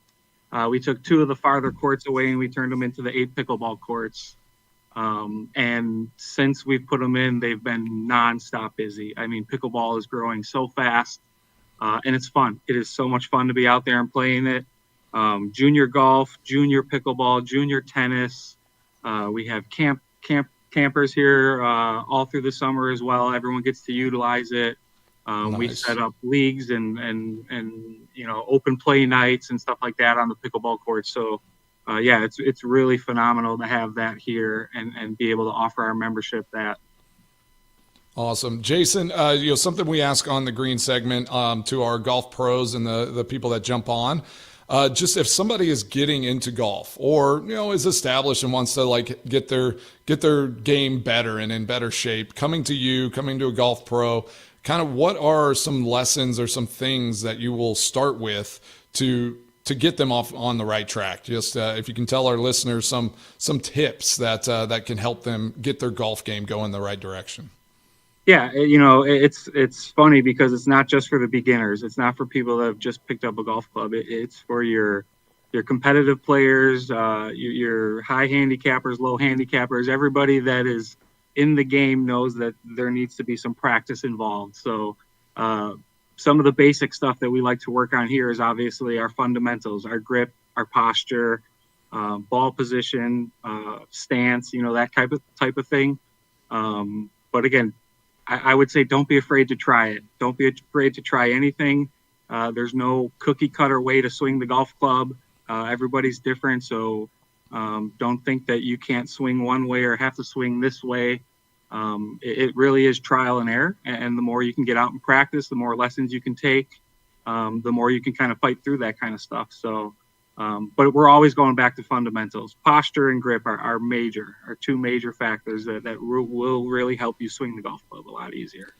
we took 2 of the farther courts away and we turned them into the 8 pickleball courts. And since we've put them in, they've been nonstop busy. I mean, pickleball is growing so fast, and it's fun. It is so much fun to be out there and playing it. Junior golf, junior pickleball, junior tennis. We have campers here all through the summer as well. Everyone gets to utilize it. Nice. We set up leagues and open play nights and stuff like that on the pickleball court. So. It's really phenomenal to have that here and be able to offer our membership that. Awesome. Jason, something we ask on the green segment to our golf pros and the people that jump on, just if somebody is getting into golf or, is established and wants to like get their game better and in better shape, coming to a golf pro, kind of what are some lessons or some things that you will start with to get them off on the right track? Just if you can tell our listeners some tips that can help them get their golf game going in the right direction. Yeah, it's funny because it's not just for the beginners. It's not for people that have just picked up a golf club. It's for your competitive players, your high handicappers, low handicappers. Everybody that is in the game knows that there needs to be some practice involved. So some of the basic stuff that we like to work on here is obviously our fundamentals, our grip, our posture, ball position, stance, that type of thing. But again, I would say don't be afraid to try it. Don't be afraid to try anything. There's no cookie cutter way to swing the golf club. Everybody's different, so don't think that you can't swing one way or have to swing this way. It really is trial and error, and the more you can get out and practice, the more lessons you can take, the more you can kind of fight through that kind of stuff. So, but we're always going back to fundamentals. Posture and grip are two major factors that will really help you swing the golf club a lot easier.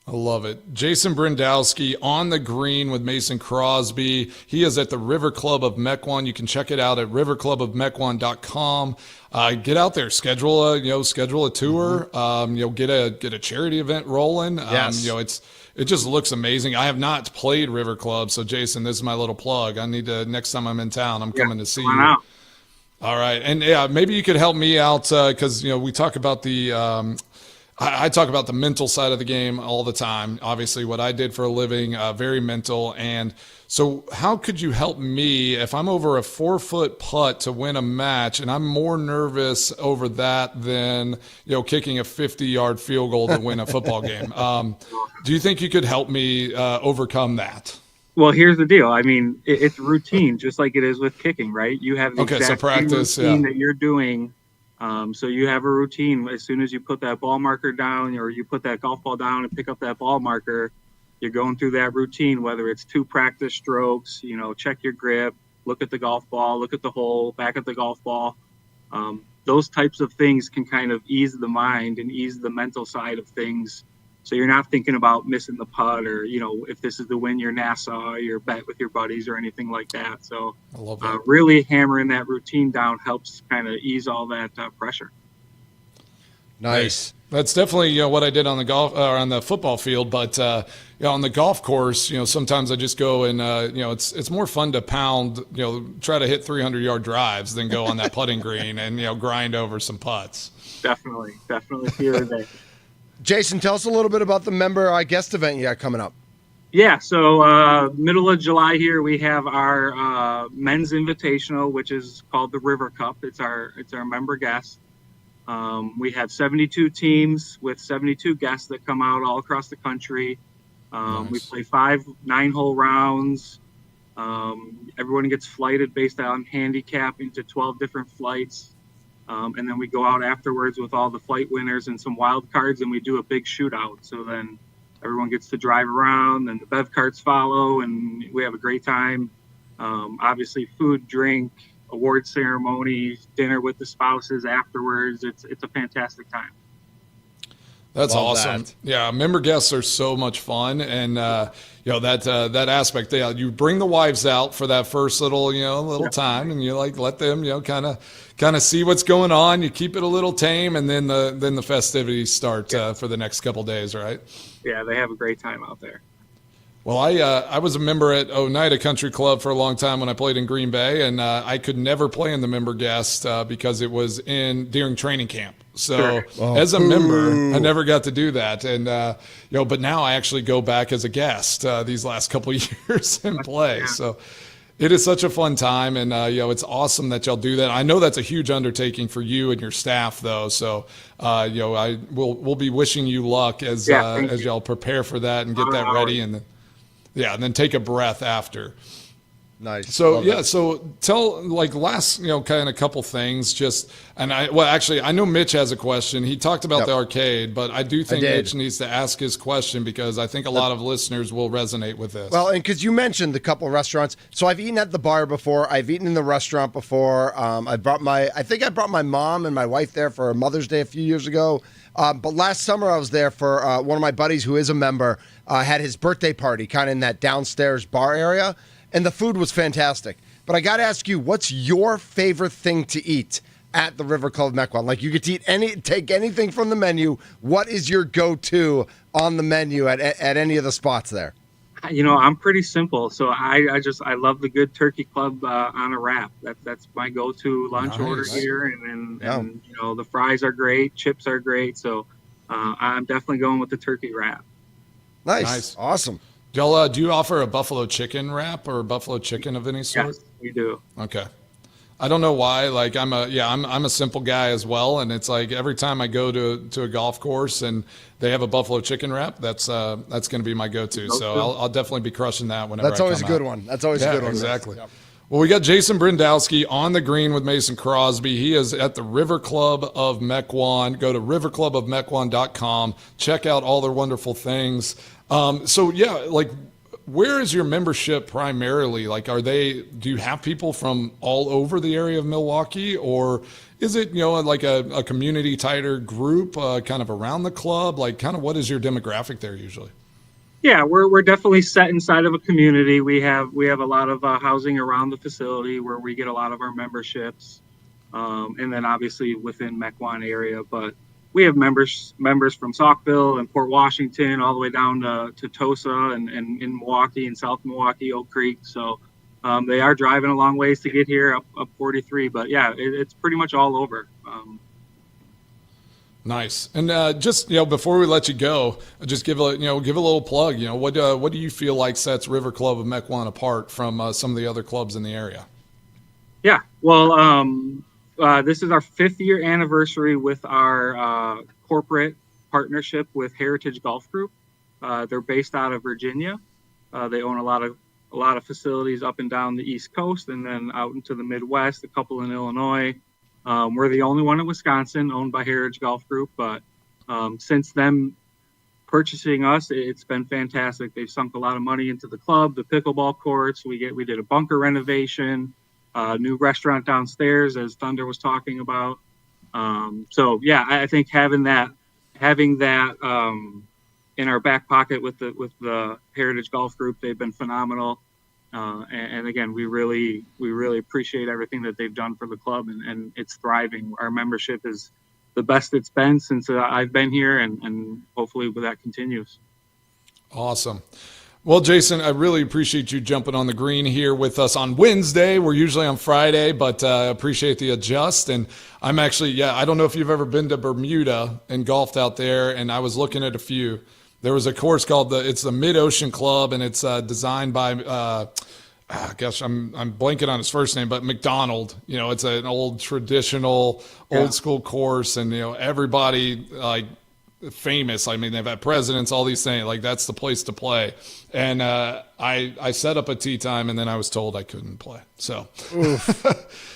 I love it. Jason Brindowski on the green with Mason Crosby. He is at the River Club of Mequon. You can check it out at riverclubofmequon.com. Get out there, schedule a tour. Get a charity event rolling. Yes. It just looks amazing. I have not played River Club, so Jason, this is my little plug. I need to, next time I'm in town, I'm coming to see you. Out. All right. And maybe you could help me out because, we talk about I talk about the mental side of the game all the time. Obviously, what I did for a living, very mental. And so how could you help me if I'm over a 4-foot putt to win a match and I'm more nervous over that than, kicking a 50-yard field goal to win a football game? Do you think you could help me overcome that? Well, here's the deal. I mean, it's routine, just like it is with kicking, right? You have the exact practice, routine that you're doing. So you have a routine. As soon as you put that ball marker down or you put that golf ball down and pick up that ball marker, you're going through that routine, whether it's 2 practice strokes, check your grip, look at the golf ball, look at the hole, back at the golf ball. Those types of things can kind of ease the mind and ease the mental side of things. So you're not thinking about missing the putt or, if this is to win your Nassau, your bet with your buddies or anything like that. So I love that. Really hammering that routine down helps kind of ease all that pressure. Nice. That's definitely what I did on the golf or on the football field, but on the golf course, sometimes I just go and it's more fun to pound, try to hit 300-yard drives than go on that putting green and grind over some putts. Definitely here and there. Jason, tell us a little bit about the member guest event you got coming up. Yeah, so middle of July here we have our men's invitational, which is called the River Cup. It's our member guest. We have 72 teams with 72 guests that come out all across the country. Nice. We play 5 9-hole rounds. Everyone gets flighted based on handicap into 12 different flights. And then we go out afterwards with all the flight winners and some wild cards, and we do a big shootout. So then everyone gets to drive around, and the bev carts follow, and we have a great time. Obviously, food, drink, award ceremony, dinner with the spouses afterwards. It's a fantastic time. That's Love awesome. that. Yeah, member guests are so much fun, and that aspect. You bring the wives out for that first little time, and you let them kind of see what's going on. You keep it a little tame, and then the festivities start for the next couple days, right? Yeah, they have a great time out there. Well, I was a member at Oneida Country Club for a long time when I played in Green Bay, and I could never play in the member guest because it was during training camp. So as a member, I never got to do that, and but now I actually go back as a guest these last couple of years and play. So it is such a fun time, and it's awesome that y'all do that. I know that's a huge undertaking for you and your staff, though. So we'll be wishing you luck as y'all prepare for that and get that ready, and then take a breath after. Nice. So so tell last kind of couple things. I know Mitch has a question. He talked about the arcade, but I do think Mitch needs to ask his question because I think a lot of listeners will resonate with this. Well, and because you mentioned the couple restaurants, so I've eaten at the bar before. I've eaten in the restaurant before. I brought my mom and my wife there for Mother's Day a few years ago. But last summer I was there for one of my buddies who is a member had his birthday party kind of in that downstairs bar area. And the food was fantastic. But I got to ask you, what's your favorite thing to eat at the River Club of Mequon? Like, you could take anything from the menu. What is your go-to on the menu at any of the spots there? I'm pretty simple. So I love the good turkey club on a wrap. That's my go-to lunch order here. And the fries are great. Chips are great. So I'm definitely going with the turkey wrap. Nice. Awesome. Y'all, do you offer a buffalo chicken wrap or a buffalo chicken of any sort? Yes, we do. Okay. I don't know why. Like I'm a simple guy as well, and it's like every time I go to a golf course and they have a buffalo chicken wrap, that's going to be my go-to. So I'll definitely be crushing that whenever. That's always a good one. That's always a good one. Exactly. Yep. Well, we got Jason Brindowski on the green with Mason Crosby. He is at the River Club of Mequon. Go to riverclubofmequon.com. Check out all their wonderful things. Where is your membership primarily? Like, do you have people from all over the area of Milwaukee, or is it, like a community tighter group kind of around the club? Like, kind of what is your demographic there usually? Yeah, we're definitely set inside of a community. We have a lot of housing around the facility where we get a lot of our memberships, and then obviously within Mequon area. But we have members from Saukville and Port Washington all the way down to Tosa and in Milwaukee and South Milwaukee, Oak Creek. So they are driving a long ways to get here up 43. But yeah, it's pretty much all over. Nice. And just before we let you go, just give a little plug. What do you feel like sets River Club of Mequon apart from some of the other clubs in the area? Yeah. Well, this is our 5th year anniversary with our corporate partnership with Heritage Golf Group. They're based out of Virginia. They own a lot of facilities up and down the East Coast, and then out into the Midwest, a couple in Illinois. We're the only one in Wisconsin owned by Heritage Golf Group, but since them purchasing us, it's been fantastic. They've sunk a lot of money into the club, the pickleball courts. We did a bunker renovation, new restaurant downstairs, as Thunder was talking about. I think having that in our back pocket with the Heritage Golf Group, they've been phenomenal. And again, we really appreciate everything that they've done for the club, and it's thriving. Our membership is the best it's been since I've been here, and hopefully that continues. Awesome. Well, Jason, I really appreciate you jumping on the green here with us on Wednesday. We're usually on Friday, but appreciate the adjust. And I'm actually, I don't know if you've ever been to Bermuda and golfed out there, and I was looking at a few. There was a course called it's the Mid-Ocean Club, and it's designed by, I guess I'm blanking on his first name, but McDonald. It's an old traditional, old school course, and everybody like famous. I mean, they've had presidents, all these things. Like, that's the place to play. And I set up a tee time, and then I was told I couldn't play. So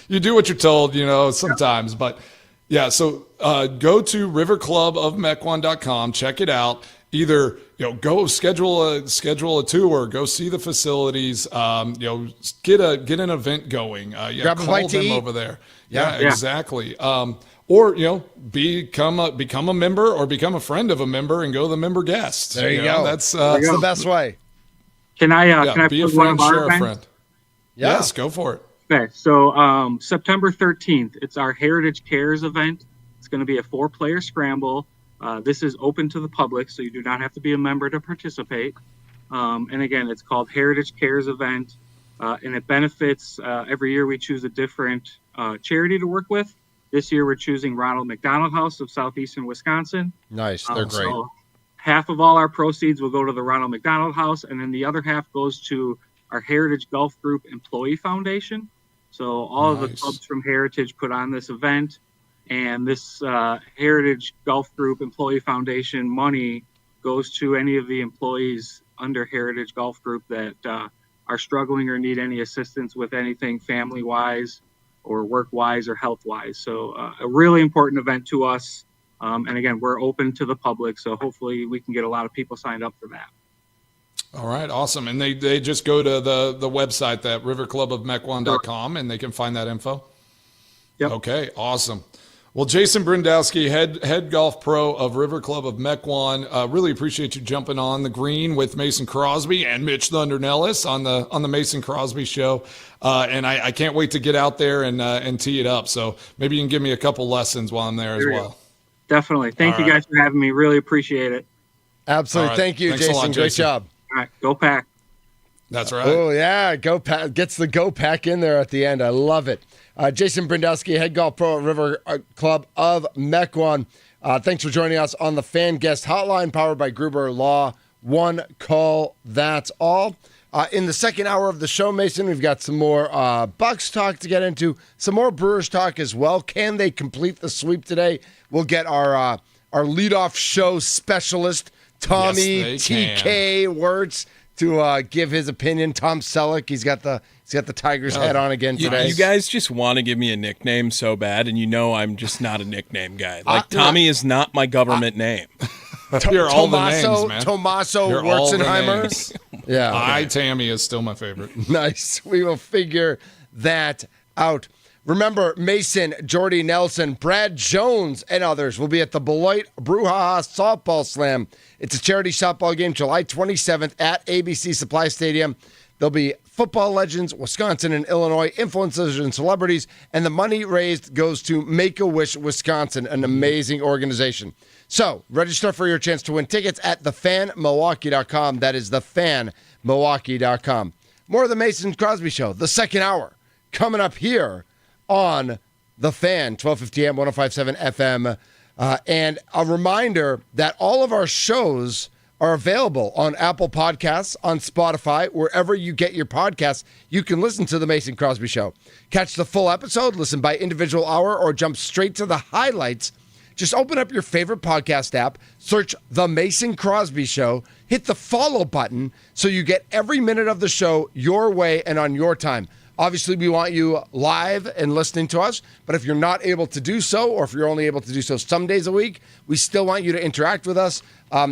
you do what you're told, sometimes, but. Yeah, so go to riverclubofmequon.com, check it out. Either go schedule a tour, go see the facilities, get an event going. Grab call a bite to them eat. over there. Yeah, exactly. Or become a member or become a friend of a member and go the member guest. There you go. That's the best way. Can I be a put one friend, of our share a events? friend. Yeah. Yes, go for it. Okay, so September 13th, it's our Heritage Cares event. It's going to be a 4-player scramble. This is open to the public, so you do not have to be a member to participate. And again, it's called Heritage Cares event, and it benefits, every year we choose a different charity to work with. This year we're choosing Ronald McDonald House of Southeastern Wisconsin. Nice, they're great. So half of all our proceeds will go to the Ronald McDonald House, and then the other half goes to our Heritage Golf Group Employee Foundation. So all of the clubs from Heritage put on this event, and this Heritage Golf Group Employee Foundation money goes to any of the employees under Heritage Golf Group that are struggling or need any assistance with anything family-wise or work-wise or health-wise. So a really important event to us. And again, we're open to the public, so hopefully we can get a lot of people signed up for that. All right, awesome. And they just go to the website, that riverclubofmequon.com, and they can find that info? Yep. Okay, awesome. Well, Jason Brindowski, head golf pro of River Club of Mequon, really appreciate you jumping on the green with Mason Crosby and Mitch Thunder Nelles on the Mason Crosby show. And I can't wait to get out there and tee it up. So maybe you can give me a couple lessons while I'm there as well. Definitely. Thank you guys for having me. Really appreciate it. Absolutely. Right. Thank you, Thanks Jason. a lot, Great job. All right. Go Pack. That's right. Oh, yeah. Go Pack. Gets the Go Pack in there at the end. I love it. Jason Brindowski, head golf pro at River Club of Mequon. Thanks for joining us on the Fan Guest Hotline, powered by Gruber Law. One call, that's all. In the second hour of the show, Mason, we've got some more Bucks talk to get into, some more Brewers talk as well. Can they complete the sweep today? We'll get our leadoff show specialist, Tommy TK Wirtz, to give his opinion. Tom Selleck, he's got the Tigers hat on again today. You guys just want to give me a nickname so bad, and you know I'm just not a nickname guy. Like Tommy is not my government name. You're all the names, man. Tommaso Wurzenheimer. Yeah. Tammy is still my favorite. Nice. We will figure that out. Remember, Mason, Jordy Nelson, Brad Jones, and others will be at the Beloit Brouhaha Softball Slam. It's a charity softball game July 27th at ABC Supply Stadium. There'll be football legends, Wisconsin and Illinois, influencers and celebrities, and the money raised goes to Make-A-Wish Wisconsin, an amazing organization. So, register for your chance to win tickets at thefanmilwaukee.com. That is thefanmilwaukee.com. More of the Mason Crosby Show, the second hour, coming up here on The Fan, 1250 AM, 105.7 FM. And a reminder that all of our shows are available on Apple Podcasts, on Spotify, wherever you get your podcasts. You can listen to The Mason Crosby Show. Catch the full episode, listen by individual hour, or jump straight to the highlights. Just open up your favorite podcast app, search The Mason Crosby Show, hit the follow button so you get every minute of the show your way and on your time. Obviously, we want you live and listening to us, but if you're not able to do so, or if you're only able to do so some days a week, we still want you to interact with us.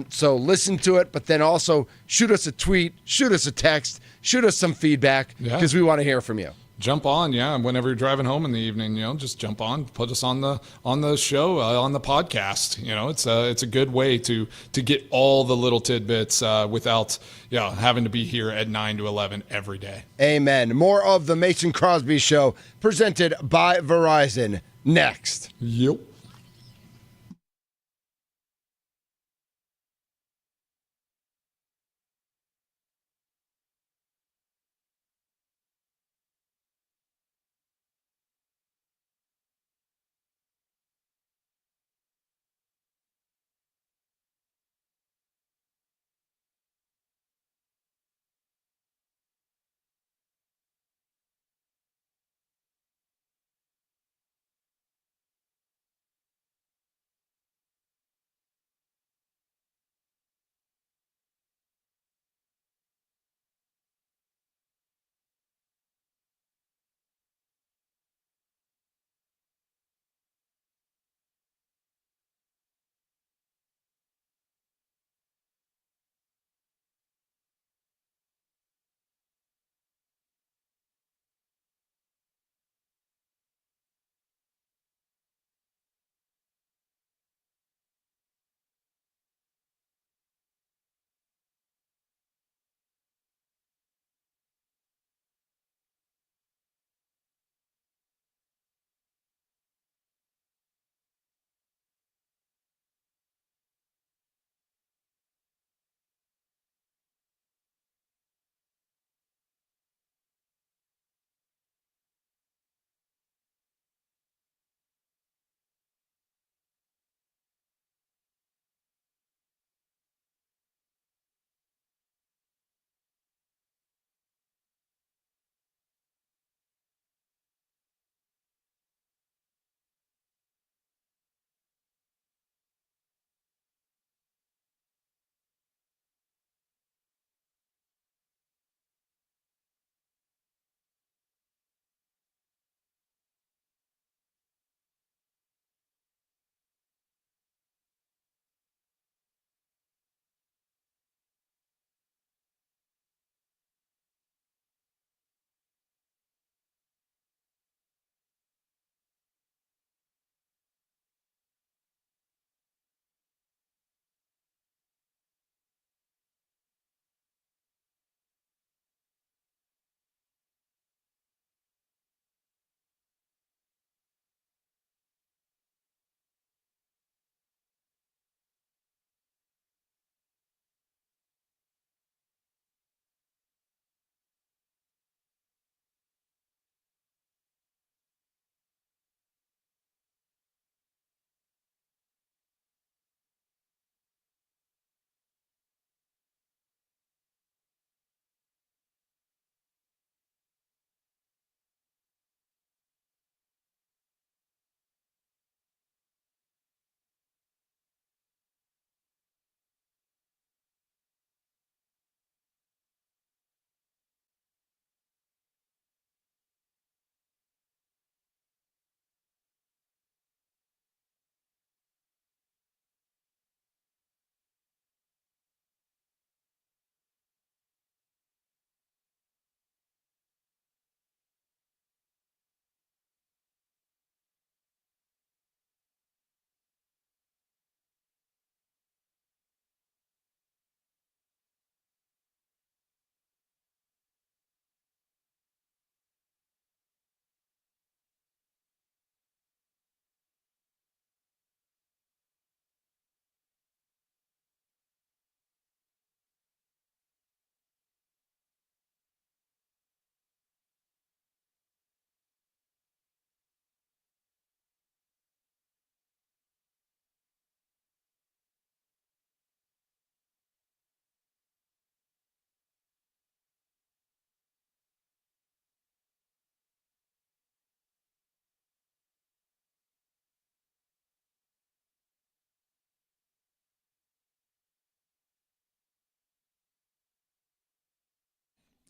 So listen to it, but then also shoot us a tweet, shoot us a text, shoot us some feedback, because we want to hear from you. Jump on, whenever you're driving home in the evening, just jump on, put us on the show, on the podcast. It's a good way to get all the little tidbits without having to be here at 9 to 11 every day. Amen. More of the Mason Crosby Show, presented by Verizon, next. Yep.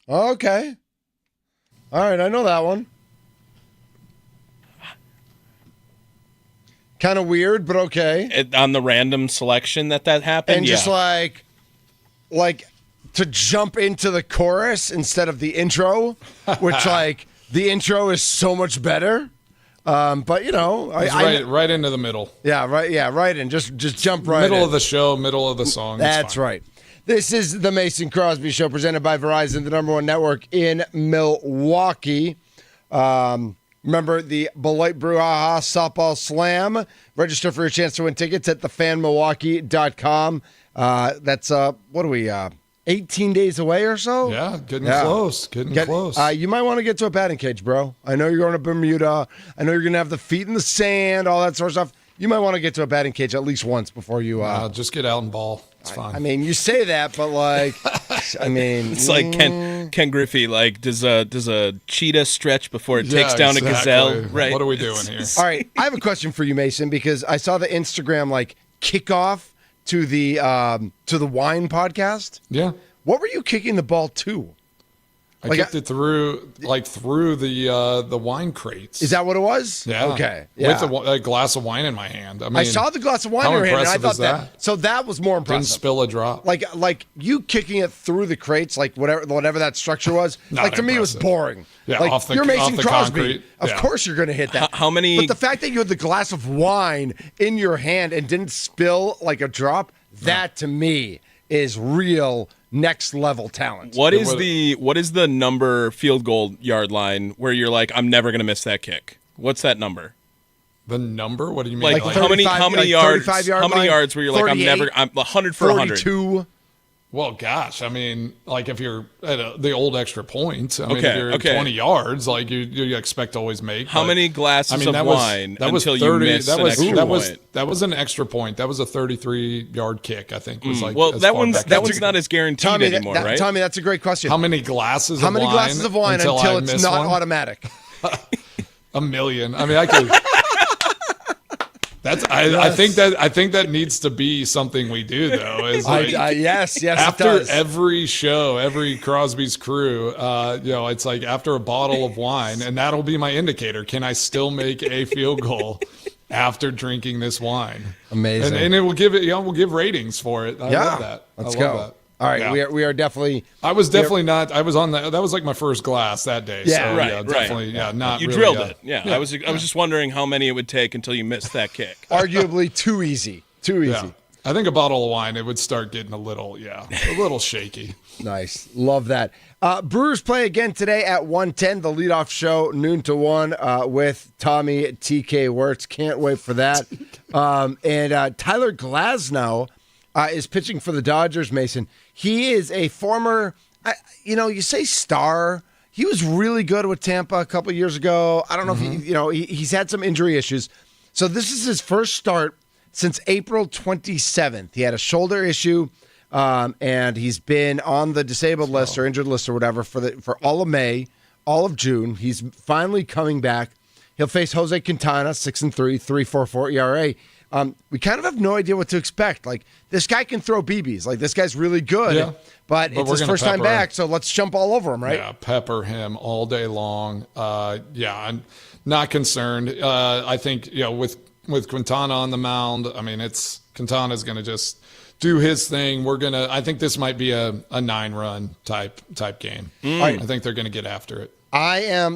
Okay. All right, I know that one. Kind of weird, but okay. On the random selection that happened, and just like to jump into the chorus instead of the intro, which like the intro is so much better. But you know, right into the middle. Yeah, right in. Just jump right middle in. of the show, middle of the song. That's right. This is the Mason Crosby Show, presented by Verizon, the #1 network in Milwaukee. Remember the Beloit Brouhaha Softball Slam. Register for your chance to win tickets at thefanmilwaukee.com. That's, what are we, 18 days away or so? Yeah, getting close. You might want to get to a batting cage, bro. I know you're going to Bermuda. I know you're going to have the feet in the sand, all that sort of stuff. You might want to get to a batting cage at least once before you... just get out and ball. It's fine. I mean, you say that, but like, I mean... It's like Ken Griffey, like, does a cheetah stretch before it takes down a gazelle? Right. What are we doing here? All right, I have a question for you, Mason, because I saw the Instagram, like, kickoff to the wine podcast. Yeah. What were you kicking the ball to? I kicked it through the wine crates. Is that what it was? Yeah. Okay. Yeah. With a glass of wine in my hand. I mean, I saw the glass of wine in your hand, and I thought that. So that was more impressive. Didn't spill a drop. Like you kicking it through the crates, like whatever that structure was. Like to me, it was boring. Yeah, like you're Mason Crosby. Concrete. Of course, you're going to hit that. How many? But the fact that you had the glass of wine in your hand and didn't spill like a drop, that to me is real next level talent. What is the number field goal yard line where you're like, I'm never gonna miss that kick? What's that number? The number? What do you mean? Like how many yards? How many yards where you're like, I'm 100 for 100? 42. Well, gosh, I mean, like if you're at the old extra point, I mean, if you're at 20 yards, like you expect to always make. How many glasses of wine until you miss an extra point? That was an extra point. That was a 33-yard kick, I think. Was like well, that one's not as guaranteed anymore, right? Tommy, that's a great question. How many glasses of wine until it's not automatic? A million. I mean, I could... I think that needs to be something we do though. Is like, yes. After it does. every show, every Crosby's crew, it's like after a bottle of wine, and that'll be my indicator. Can I still make a field goal after drinking this wine? Amazing, and it will give it. We'll give ratings for it. I love that. Let's go. That. All right, we are definitely. I was definitely not. I was on that. That was like my first glass that day. Yeah, so, right. Definitely. Yeah, not. You really, drilled it. Yeah. I was just wondering how many it would take until you missed that kick. Arguably too easy. Yeah. I think a bottle of wine, it would start getting a little shaky. Nice, love that. Brewers play again today at 1:10. The leadoff show, noon to 1, with Tommy TK Wirtz. Can't wait for that. And Tyler Glasnow is pitching for the Dodgers. Mason. He is a former, you say star. He was really good with Tampa a couple years ago. I don't know if he's had some injury issues. So this is his first start since April 27th. He had a shoulder issue, and he's been on the disabled list or injured list or whatever for all of May, all of June. He's finally coming back. He'll face Jose Quintana, 6-3, 3.44 ERA. We kind of have no idea what to expect. Like, this guy can throw BBs. Like, this guy's really good, but it's his first time back, so let's jump all over him, right? Yeah, pepper him all day long. I'm not concerned. I think, with Quintana on the mound, I mean, Quintana's going to just do his thing. I think this might be a 9-run type game. I think they're going to get after it.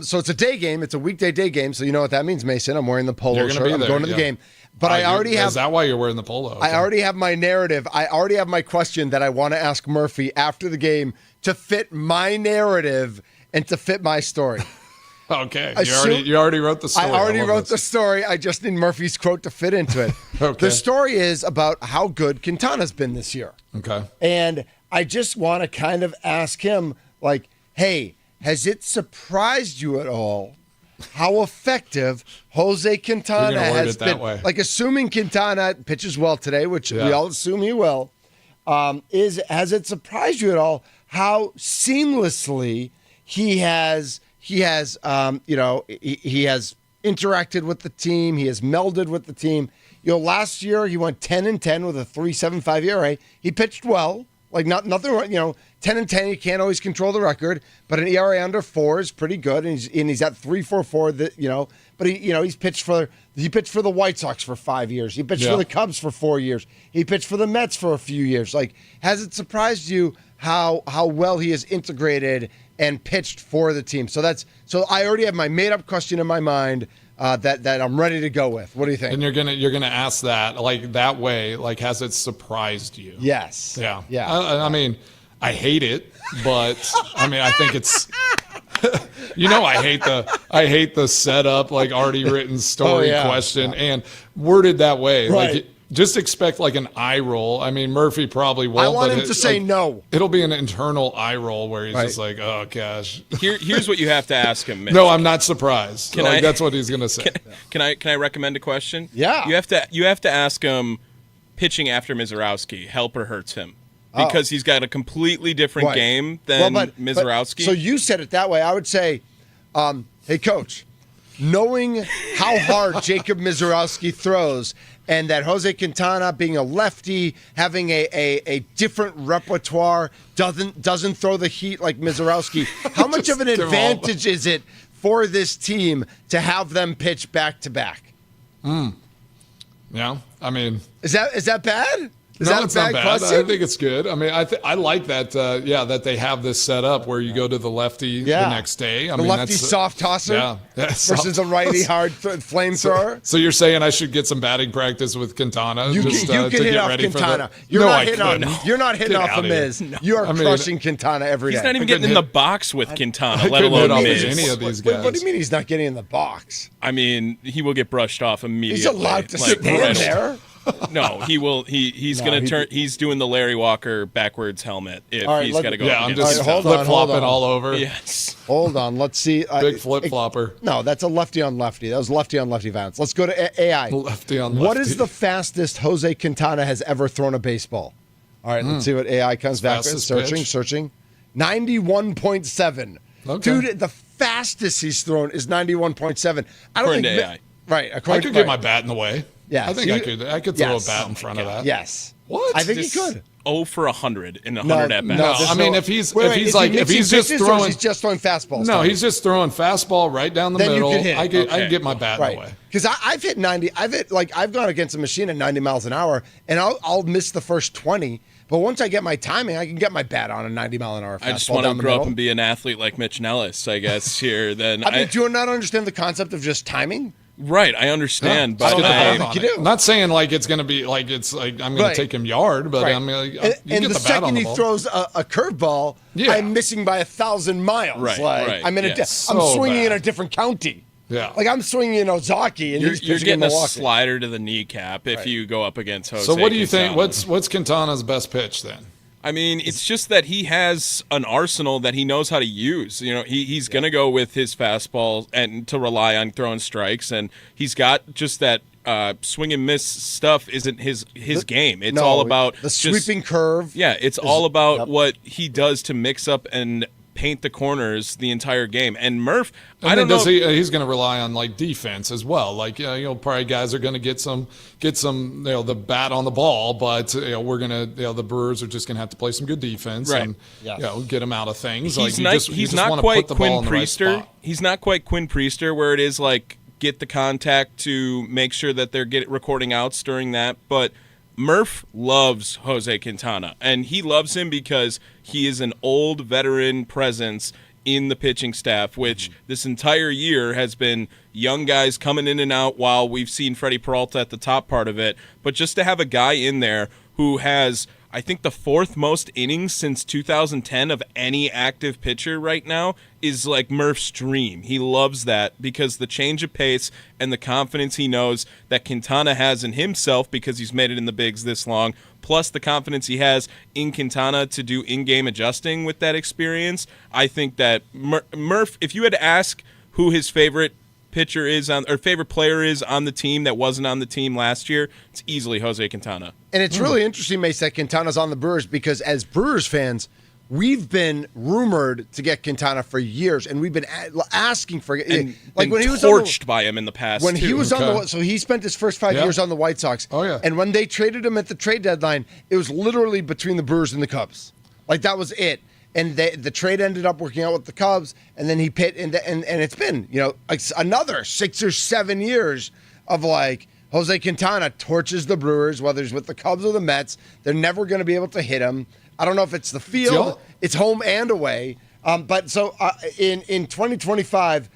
So it's a day game. It's a weekday day game, so you know what that means, Mason. I'm wearing the polo shirt. I'm going to the game. But I already have... Is that why you're wearing the polo? Okay. I already have my narrative. I already have my question that I want to ask Murphy after the game to fit my narrative and to fit my story. Okay. You already wrote the story. I already wrote the story. I just need Murphy's quote to fit into it. Okay. The story is about how good Quintana's been this year. Okay. And I just want to kind of ask him, like, hey, has it surprised you at all how effective Jose Quintana has been? Like, assuming Quintana pitches well today, which we all assume he will, has it surprised you at all how seamlessly he has interacted with the team, he has melded with the team? Last year he went 10-10 with a 3.75 ERA. He pitched well Like nothing. 10-10. You can't always control the record, but an ERA under 4 is pretty good, and he's at 3.44. That but he's pitched for the White Sox for 5 years. He pitched for the Cubs for 4 years. He pitched for the Mets for a few years. Like, has it surprised you how well he has integrated and pitched for the team? So I already have my made up question in my mind. That I'm ready to go with. What do you think? And you're gonna ask that like that way, like has it surprised you? Yes. Yeah. Yeah. I mean, I hate it, but I mean, I think it's. I hate the setup, like already written story question and worded that way. Right. Like just expect like an eye roll. I mean, Murphy probably won't. I want him to say no. It'll be an internal eye roll where he's just like, oh gosh. Here's what you have to ask him, Mitch. No, I'm not surprised. That's what he's gonna say. Can I recommend a question? Yeah. You have to ask him pitching after Mizorowski, help or hurts him. Because he's got a completely different game than Mizorowski. So you said it that way. I would say, hey, Coach, knowing how hard Jacob Mizorowski throws and that Jose Quintana, being a lefty, having a different repertoire, doesn't throw the heat like Mizorowski, how much of an advantage is it for this team to have them pitch back-to-back? Yeah, I mean. Is that bad? Is no, that it's a not bad bad. question? I think it's good. I mean, I like that. That they have this set up where you go to the lefty the next day. The lefty soft tosser versus a righty hard flamethrower. So you're saying I should get some batting practice with Quintana you can to hit get off ready Quintana. for the. You're not hitting off a Miz. You are crushing Quintana every day. He's not even getting in the box with Quintana, let alone alone Miz. Miz. Any of these guys. What do you mean he's not getting in the box? I mean, he will get brushed off immediately. He's allowed to stand there. No, he will. He's going to turn. He's doing the Larry Walker backwards helmet. If he's got to go. Yeah, I'm just flip flopping all over. Yes. Hold on. Let's see. Big flip flopper. No, that's a lefty on lefty. That was lefty on lefty violence. Let's go to AI. Lefty on lefty. What is the fastest Jose Quintana has ever thrown a baseball? All right, let's see what AI comes back with. Searching. 91.7. Okay. Dude, the fastest he's thrown is 91.7. According to AI. Right. I could get my bat in the way. Yeah, I think I could throw a bat in front of that. Yes. What? I think he could. 0 for 100 in 100 at bats. No, I mean if he's just throwing fastballs. No, he's just throwing fastball right down the middle. I can get my bat in the way. Because I've hit 90. I've gone against a machine at 90 miles an hour, and I'll miss the first 20. But once I get my timing, I can get my bat on a 90 mile an hour fastball. I just want to grow up and be an athlete like Mitch Nelles, I guess. Here, then. Do you not understand the concept of just timing? Right, I understand, but I'm not saying like it's going to be like it's like I'm going to take him yard, but I mean, and the second he throws a curveball, I'm missing by 1,000 miles. Right, I'm in I'm swinging in a different county. Yeah, like I'm swinging in Ozaki, and you're getting a slider to the kneecap if you go up against Jose. So what do you think? What's Quintana's best pitch then? I mean, it's just that he has an arsenal that he knows how to use. You know, he's going to go with his fastball and to rely on throwing strikes, and he's got just that swing and miss stuff isn't his game. It's all about the sweeping curve. Yeah, it's all about what he does to mix up and paint the corners the entire game. And Murph, I don't know. He's going to rely on like defense as well. Like probably guys are going to get some the bat on the ball, but we're going to the Brewers are just going to have to play some good defense and get them out of things. He's not quite Quinn Priester. He's not quite Quinn Priester where it is like get the contact to make sure that they're recording outs during that, but Murph loves Jose Quintana, and he loves him because he is an old veteran presence in the pitching staff, which this entire year has been young guys coming in and out while we've seen Freddie Peralta at the top part of it. But just to have a guy in there who has, I think, the 4th most innings since 2010 of any active pitcher right now is like Murph's dream. He loves that because the change of pace and the confidence he knows that Quintana has in himself because he's made it in the bigs this long, plus the confidence he has in Quintana to do in-game adjusting with that experience. I think that Murph, if you had to ask who his favorite pitcher is favorite player is on the team that wasn't on the team last year, it's easily Jose Quintana. And it's really interesting, Mace, that Quintana's on the Brewers because as Brewers fans, we've been rumored to get Quintana for years, and we've been asking for and like when he was torched by him in the past. When he was on so he spent his first 5 years on the White Sox. Oh yeah. And when they traded him at the trade deadline, it was literally between the Brewers and the Cubs. Like that was it. And the trade ended up working out with the Cubs, and then he pit and it's been like another 6 or 7 years of like Jose Quintana torches the Brewers, whether it's with the Cubs or the Mets. They're never going to be able to hit him. I don't know if it's the field, it's home and away. But so in 2025,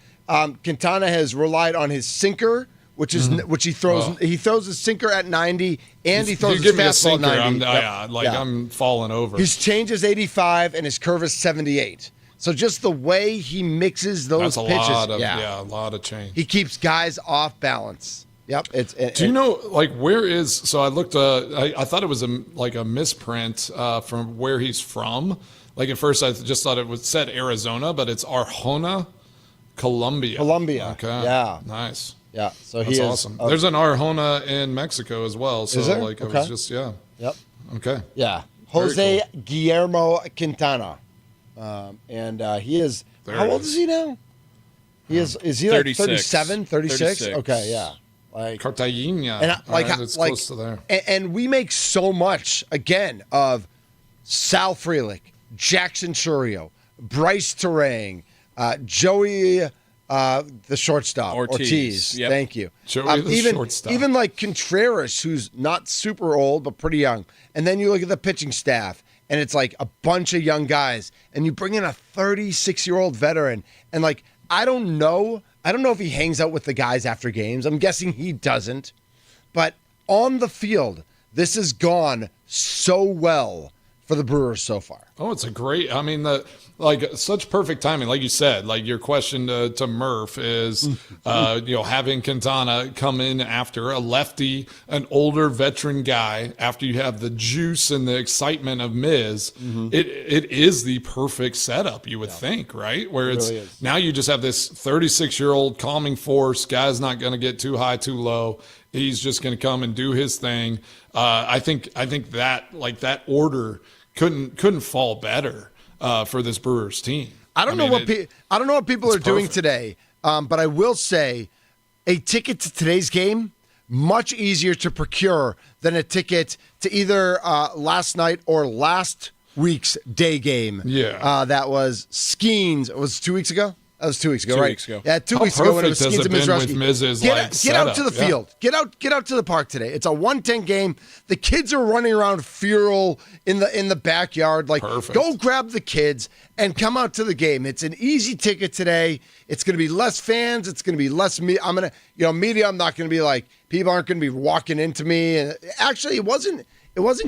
Quintana has relied on his sinker, which he throws. He throws his sinker at 90, and he throws his fastball at 90. I'm falling over. His change is 85, and his curve is 78. So just the way he mixes those pitches, a lot of change. He keeps guys off balance. Yep. Do you know where is? So I looked. I thought it was a misprint from where he's from. Like at first, I just thought it was said Arizona, but it's Arjona, Colombia. Colombia. Okay. Yeah. Nice. Yeah. So that's awesome. There's an Arjona in Mexico as well. So is there? It was just Yep. Okay. Yeah. Jose Guillermo Quintana, and he is. How old is he now? He is he like 37, 36? Okay. Yeah. Like Cartagena, and it's close to there. And we make so much again of Sal Frelick, Jackson Churio, Bryce Terang, Joey, the shortstop, Ortiz. Yep. Thank you. Joey, the shortstop. Even like Contreras, who's not super old but pretty young. And then you look at the pitching staff, and it's like a bunch of young guys, and you bring in a 36-year-old veteran, and like I don't know if he hangs out with the guys after games. I'm guessing he doesn't. But on the field, this has gone so well for the Brewers so far. Oh, it's a great. I mean, such perfect timing. Like you said, like your question to Murph is, having Quintana come in after a lefty, an older veteran guy, after you have the juice and the excitement of Miz, it is the perfect setup, you would think, right? Where it's really now you just have this 36-year-old calming force. Guy's not going to get too high, too low. He's just going to come and do his thing. I think that order couldn't fall better for this Brewers team. I don't know what people are doing today, but I will say a ticket to today's game much easier to procure than a ticket to either last night or last week's day game. Yeah, that was Skeens. It was 2 weeks ago. That was 2 weeks ago, 2 right? weeks ago. Yeah, 2 weeks ago when it was Skeens and Mizrachi. Get out to the field. Get out to the park today. It's a 1:10 game. The kids are running around feral in the backyard. Like, go grab the kids and come out to the game. It's an easy ticket today. It's going to be less fans. It's going to be less media. I'm not going to be like, people aren't going to be walking into me. And actually, it wasn't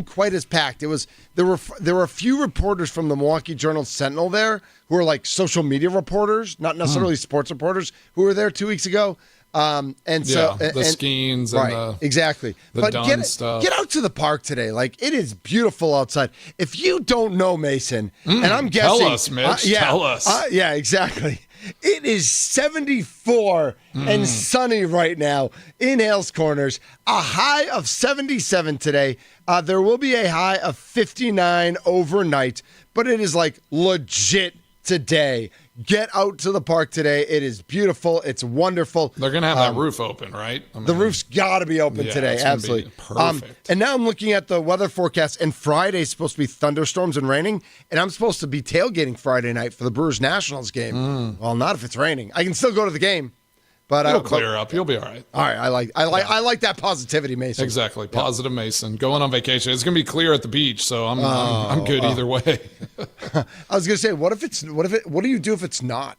quite as packed. There were a few reporters from the Milwaukee Journal-Sentinel there who are like social media reporters, not necessarily sports reporters, who were there 2 weeks ago. The Skeens and exactly. The Dunn stuff. Get out to the park today. Like, it is beautiful outside. If you don't know, Mason, and I'm guessing, tell us, Mitch. Tell us. Yeah, exactly. It is 74 and sunny right now in Hales Corners. A high of 77 today. There will be a high of 59 overnight, but it is like legit today. Get out to the park today. It is beautiful. It's wonderful. They're going to have that roof open, right? The roof's got to be open today. Absolutely. Perfect. And now I'm looking at the weather forecast, and Friday's supposed to be thunderstorms and raining, and I'm supposed to be tailgating Friday night for the Brewers Nationals game. Well, not if it's raining. I can still go to the game. But it'll clear up. You'll be all right. All right. I like that positivity, Mason. Exactly. Positive Mason. Going on vacation. It's going to be clear at the beach, so I'm good either way. I was going to say, what do you do if it's not?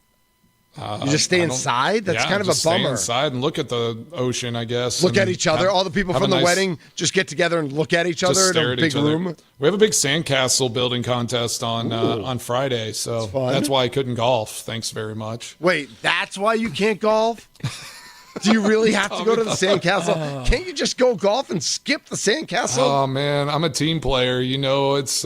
You just stay inside? That's kind of a bummer. Stay inside and look at the ocean, I guess. Look at each other. All the people from the wedding just get together and look at each other in a big room. We have a big sandcastle building contest on Friday, so that's why I couldn't golf. Thanks very much. Wait, that's why you can't golf? Do you really have to go to the sandcastle? Can't you just go golf and skip the sandcastle? Oh man, I'm a team player. It's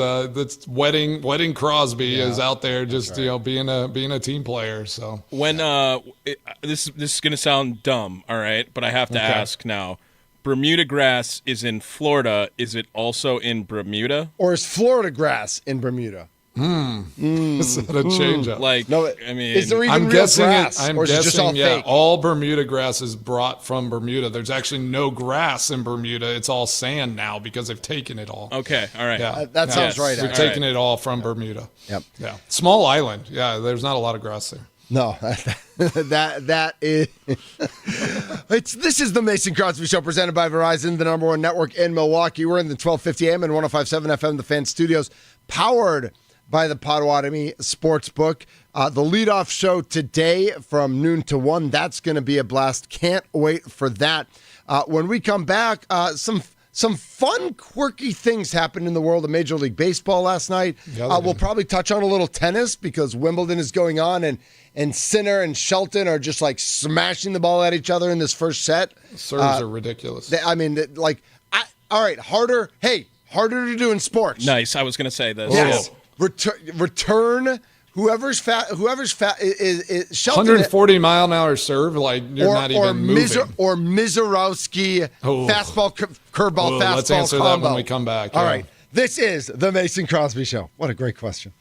wedding Crosby is out there just being a team player. So when this is gonna sound dumb, all right, but I have to ask now. Bermuda grass is in Florida. Is it also in Bermuda? Or is Florida grass in Bermuda? Is that a change up? Like, No, I mean, is there even I'm real guessing grass, I'm or is it just all guessing, fake? all Bermuda grass is brought from Bermuda. There's actually no grass in Bermuda. It's all sand now because they've taken it all. okay, all right. Yeah, That sounds right. They're Actually. taking it all from Bermuda. Yep. Yeah, small island. Yeah, there's not a lot of grass there. No, that is. This is the Mason Crosby Show presented by Verizon, the number one network in Milwaukee. We're in the 1250 AM and 105.7 FM, the Fan Studios, powered by the Potawatomi Sportsbook. The leadoff show today from noon to 1. That's going to be a blast. Can't wait for that. When we come back, some fun, quirky things happened in the world of Major League Baseball last night. We'll probably touch on a little tennis because Wimbledon is going on, and Sinner and Shelton are just like smashing the ball at each other in this first set. Serves are ridiculous. All right, harder to do in sports. Nice. I was going to say this. Yes. Return whoever's fat is Shelton 140 mile an hour serve, like you're not even moving. Or Mizorowski fastball, curveball, fastball let's answer combo. that when we come back. All right. This is the Mason Crosby Show. What a great question.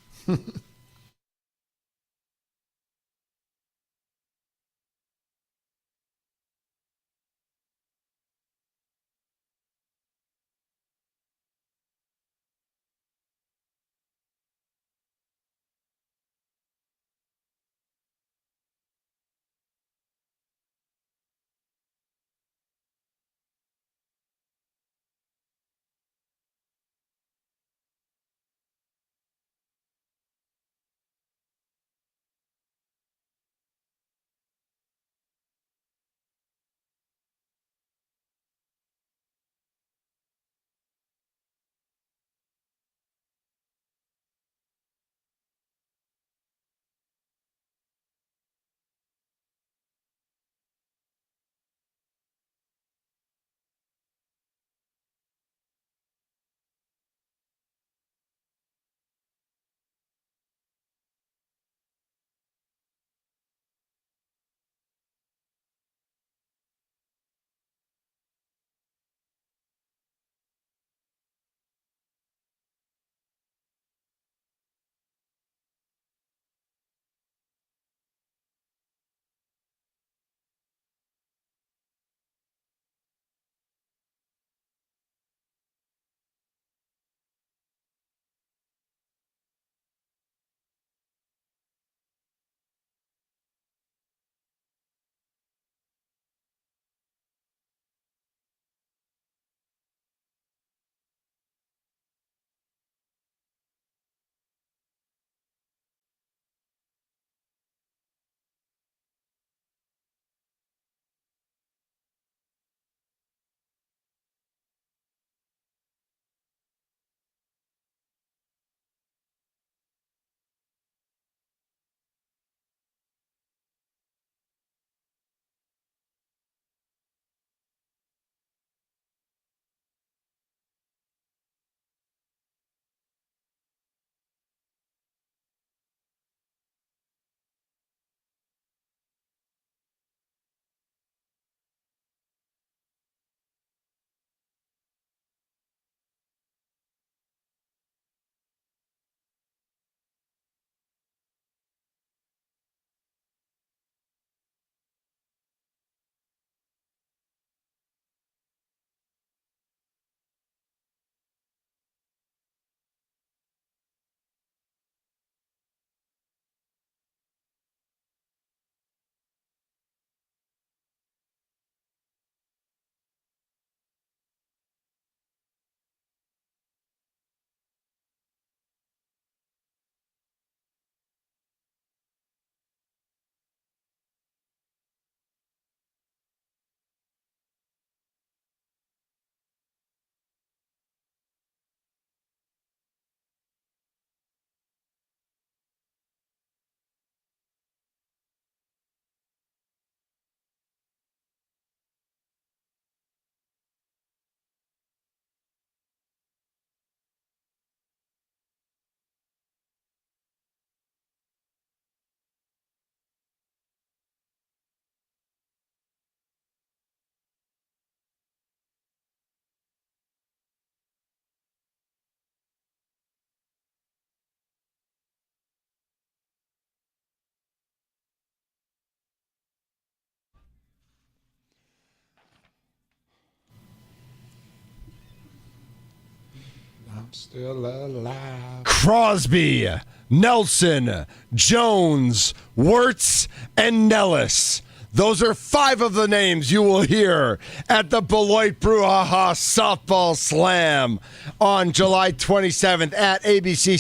Still alive. Crosby, Nelson, Jones, Wirtz, and Nelles. Those are 5 of the names you will hear at the Beloit Brouhaha Softball Slam on July 27th at ABC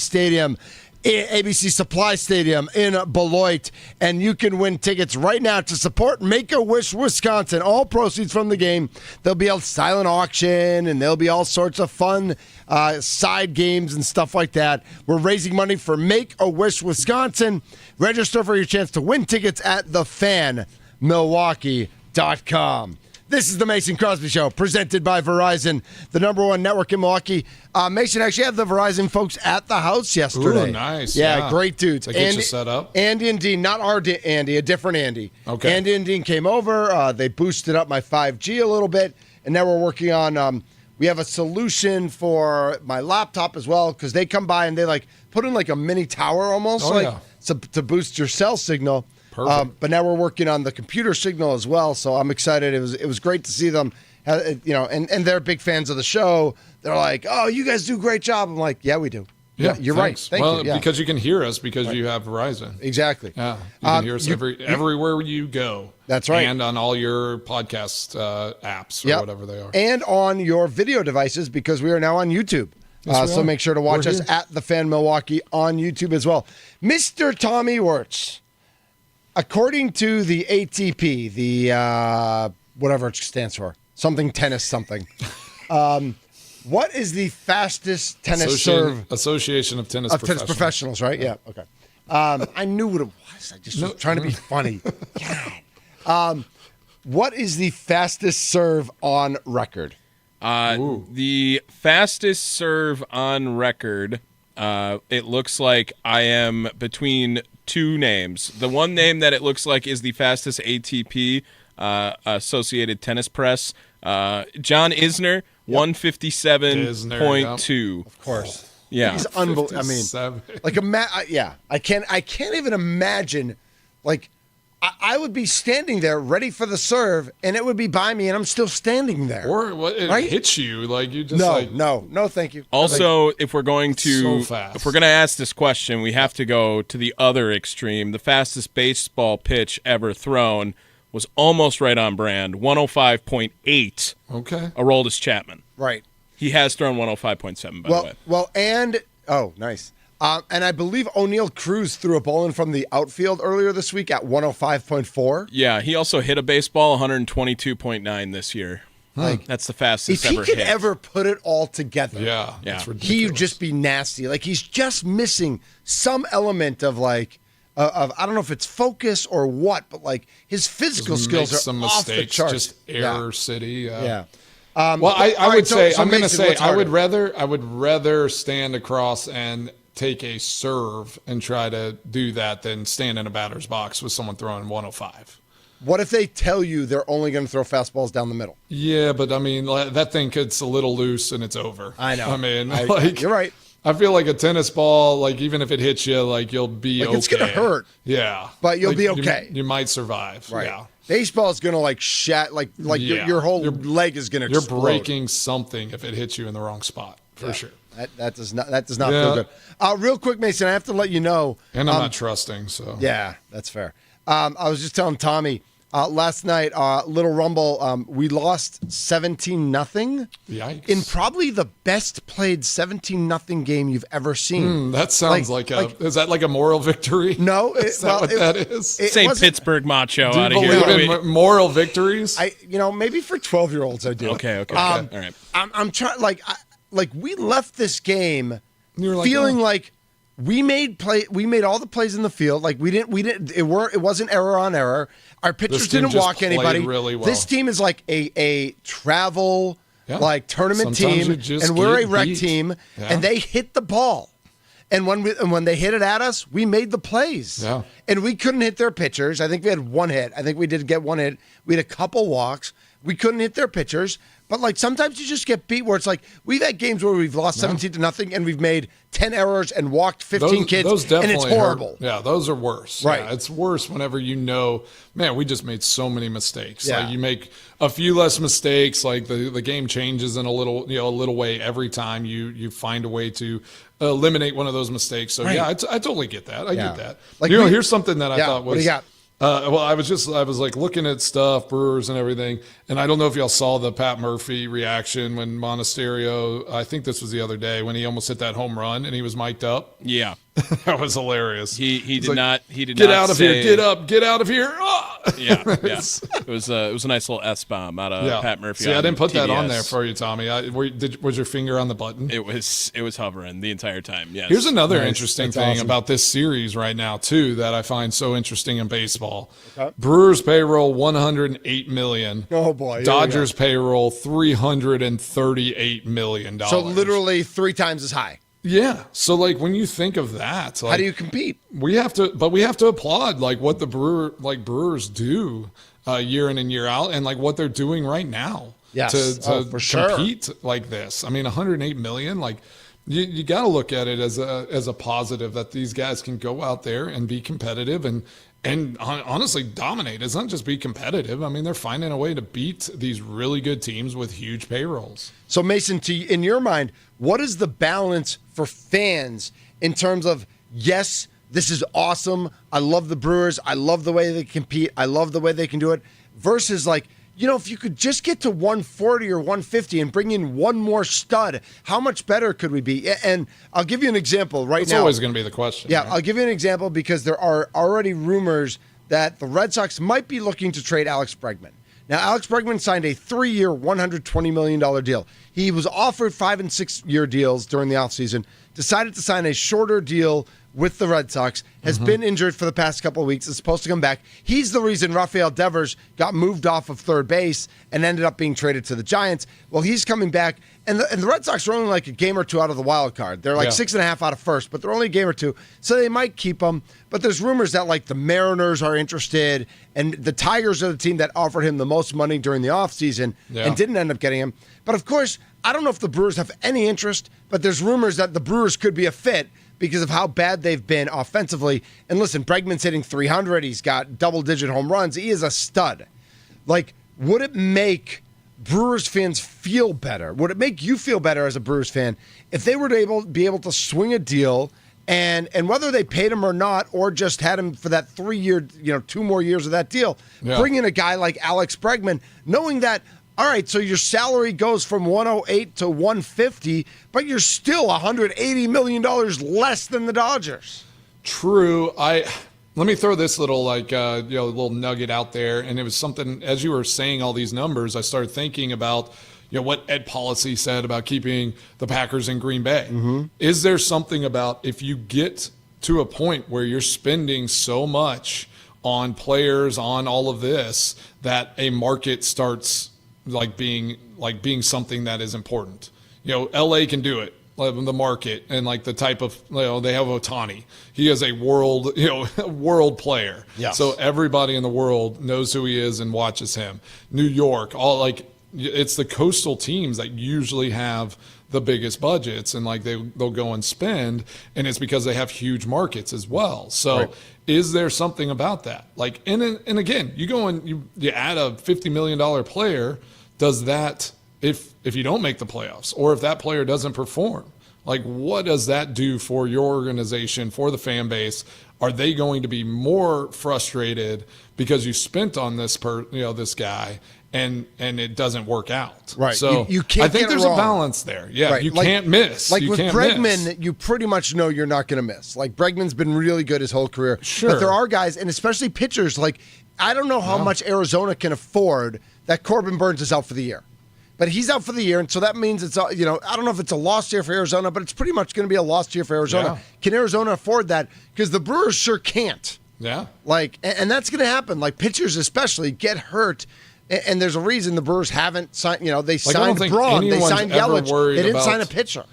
Supply Stadium in Beloit. And you can win tickets right now to support Make-A-Wish Wisconsin. All proceeds from the game. There'll be a silent auction, and there'll be all sorts of fun side games and stuff like that. We're raising money for Make-A-Wish Wisconsin. Register for your chance to win tickets at thefanmilwaukee.com. This is the Mason Crosby Show, presented by Verizon, the #1 network in Milwaukee. Mason actually had the Verizon folks at the house yesterday. Ooh, nice. Yeah, great dudes. They get you set up? Andy and Dean, not our Andy, a different Andy. Okay. Andy and Dean came over. They boosted up my 5G a little bit, and now we're working on we have a solution for my laptop as well, because they come by and they put in a mini tower almost, to boost your cell signal. Perfect. But now we're working on the computer signal as well, so I'm excited. It was great to see them, and they're big fans of the show. They're like, "Oh, you guys do a great job." I'm like, "Yeah, we do." Yeah, you're thanks. right. Thank you. Yeah. Because you can hear us because you have Verizon. Exactly. Yeah, you can hear us everywhere you go. That's right. And on all your podcast apps or whatever they are. And on your video devices, because we are now on YouTube. So make sure to watch us at The Fan Milwaukee on YouTube as well. Mr. Tommy Wirtz. According to the ATP, the whatever it stands for, something tennis something, what is the fastest tennis serve? Association of Tennis Professionals. Tennis Professionals, right? Yeah, okay. I knew what it was. I just was trying to be funny. God. What is the fastest serve on record? The fastest serve on record, it looks like I am between 2 names. The one name that it looks like is the fastest ATP Associated Tennis Press, John Isner, 157.2. Of course. Yeah. He's unbelievable. I mean, I can't even imagine, I would be standing there ready for the serve, and it would be by me, and I'm still standing there. Or it hits you, you just no, thank you. Also, if we're going to fast. if we're going to ask this question, we have to go to the other extreme. The fastest baseball pitch ever thrown was almost right on brand, 105.8. Okay. Aroldis Chapman. Right. He has thrown 105.7, by the way. Well, nice. And I believe O'Neal Cruz threw a ball in from the outfield earlier this week at 105.4. Yeah, he also hit a baseball 122.9 this year. That's the fastest ever hit. If he could ever put it all together, that's ridiculous. He would just be nasty. He's just missing some element of I don't know if it's focus or what, but his physical skills are some off mistakes, the charts. just error city. Yeah. I'm going to say I would rather stand across and take a serve and try to do that than stand in a batter's box with someone throwing 105. What if they tell you they're only going to throw fastballs down the middle? Yeah, but that thing gets a little loose and it's over. I know. You're right. I feel like a tennis ball, even if it hits you, you'll be okay. It's going to hurt. Yeah. But you'll be okay. You might survive. Right. Yeah. Baseball is going to your whole leg is going to explode. You're breaking something if it hits you in the wrong spot, for sure. That does not feel good. Real quick, Mason, I have to let you know. And I'm not trusting, so. Yeah, that's fair. I was just telling Tommy last night, Little Rumble, we lost 17-0. Yikes. In probably the best played 17-0 game you've ever seen. That sounds is that like a moral victory? No. Is that what that is? St. Pittsburgh macho out of here. Do you believe in moral victories? Maybe for 12-year-olds I do. Okay. All right. I'm trying, we left this game feeling like we made all the plays in the field. It wasn't error on error. Our pitchers didn't walk anybody. Really well. This team is like a travel tournament team, and we're a rec team, and they hit the ball. And when they hit it at us, we made the plays. Yeah. And we couldn't hit their pitchers. I think we had one hit. I think we did get one hit. We had a couple walks. We couldn't hit their pitchers. But, like, sometimes you just get beat where it's like we've had games where we've lost 17-0 and we've made 10 errors and walked 15 kids, those definitely and it's horrible. Hurt. Yeah, those are worse. Right. Yeah, it's worse whenever man, we just made so many mistakes. Yeah. Like, you make a few less mistakes, like the game changes in a little way every time you find a way to eliminate one of those mistakes. So, yeah, I totally get that. I get that. Like, here's something that I thought was – what do you got? Well, I was like looking at stuff, Brewers and everything, and I don't know if y'all saw the Pat Murphy reaction when Monasterio, I think this was the other day, when he almost hit that home run and he was mic'd up. Yeah. That was hilarious. He did not get out of here, get out of here. Oh! Yeah. It was a nice little S-bomb out of Pat Murphy. See, I didn't put that on there for you, Tommy. Was your finger on the button? It was hovering the entire time. Yes. Here's another interesting thing about this series right now too that I find so interesting in baseball. Okay. Brewers payroll $108 million. Oh boy. Dodgers payroll $338 million. So literally 3 times as high. Yeah. So, like, when you think of that, like, how do you compete? We have to applaud like what the Brewers do year in and year out, and like what they're doing right now. Yes. To for sure. compete like this. I mean, $108 million. Like, you got to look at it as a positive that these guys can go out there and be competitive and honestly dominate. It's not just be competitive. I mean, they're finding a way to beat these really good teams with huge payrolls. So, Mason, in your mind, what is the balance for fans in terms of, yes, this is awesome, I love the Brewers, I love the way they compete, I love the way they can do it, versus, like, if you could just get to 140 or 150 and bring in one more stud, how much better could we be? And I'll give you an example right now. It's always going to be the question. Yeah, right? I'll give you an example because there are already rumors that the Red Sox might be looking to trade Alex Bregman. Now, Alex Bregman signed a 3-year, $120 million deal. He was offered 5- and 6-year deals during the offseason, decided to sign a shorter deal with the Red Sox, has been injured for the past couple of weeks, is supposed to come back. He's the reason Rafael Devers got moved off of third base and ended up being traded to the Giants. Well, he's coming back, and the Red Sox are only like a game or two out of the wild card. They're like 6.5 out of first, but they're only a game or two, so they might keep him. But there's rumors that like the Mariners are interested, and the Tigers are the team that offered him the most money during the offseason and didn't end up getting him. But of course, I don't know if the Brewers have any interest, but there's rumors that the Brewers could be a fit because of how bad they've been offensively. And listen, Bregman's hitting 300. He's got double-digit home runs. He is a stud. Like, would it make Brewers fans feel better? Would it make you feel better as a Brewers fan if they were to be able to swing a deal and whether they paid him or not or just had him for that 3-year, 2 more years of that deal, bring in a guy like Alex Bregman, knowing that, all right, so your salary goes from 108 to 150, but you're still $180 million less than the Dodgers. True. Let me throw this little little nugget out there, and it was something as you were saying all these numbers, I started thinking about what Ed Policy said about keeping the Packers in Green Bay. Mm-hmm. Is there something about if you get to a point where you're spending so much on players, on all of this, that a market starts being something that is important? LA can do it, the market, and like the type of, they have Ohtani. He is a world player. Yes. So everybody in the world knows who he is and watches him. New York, it's the coastal teams that usually have the biggest budgets, and they'll go and spend, and it's because they have huge markets as well. So right. Is there something about that? And again, you go and you add a $50 million player. Does that, if you don't make the playoffs or if that player doesn't perform, what does that do for your organization, for the fan base? Are they going to be more frustrated because you spent on this this guy and it doesn't work out? Right. So you can't. I think there's a balance there. Yeah. Right. You can't miss. With Bregman, you pretty much know you're not going to miss. Bregman's been really good his whole career. Sure. But there are guys, and especially pitchers. I don't know how much Arizona can afford that Corbin Burns is out for the year. But he's out for the year, and so that means it's I don't know if it's a lost year for Arizona, but it's pretty much going to be a lost year for Arizona. Yeah. Can Arizona afford that? Because the Brewers sure can't. Yeah. And that's going to happen. Pitchers especially get hurt, and there's a reason the Brewers haven't signed. They signed Braun, they signed Yelich, they didn't sign a pitcher.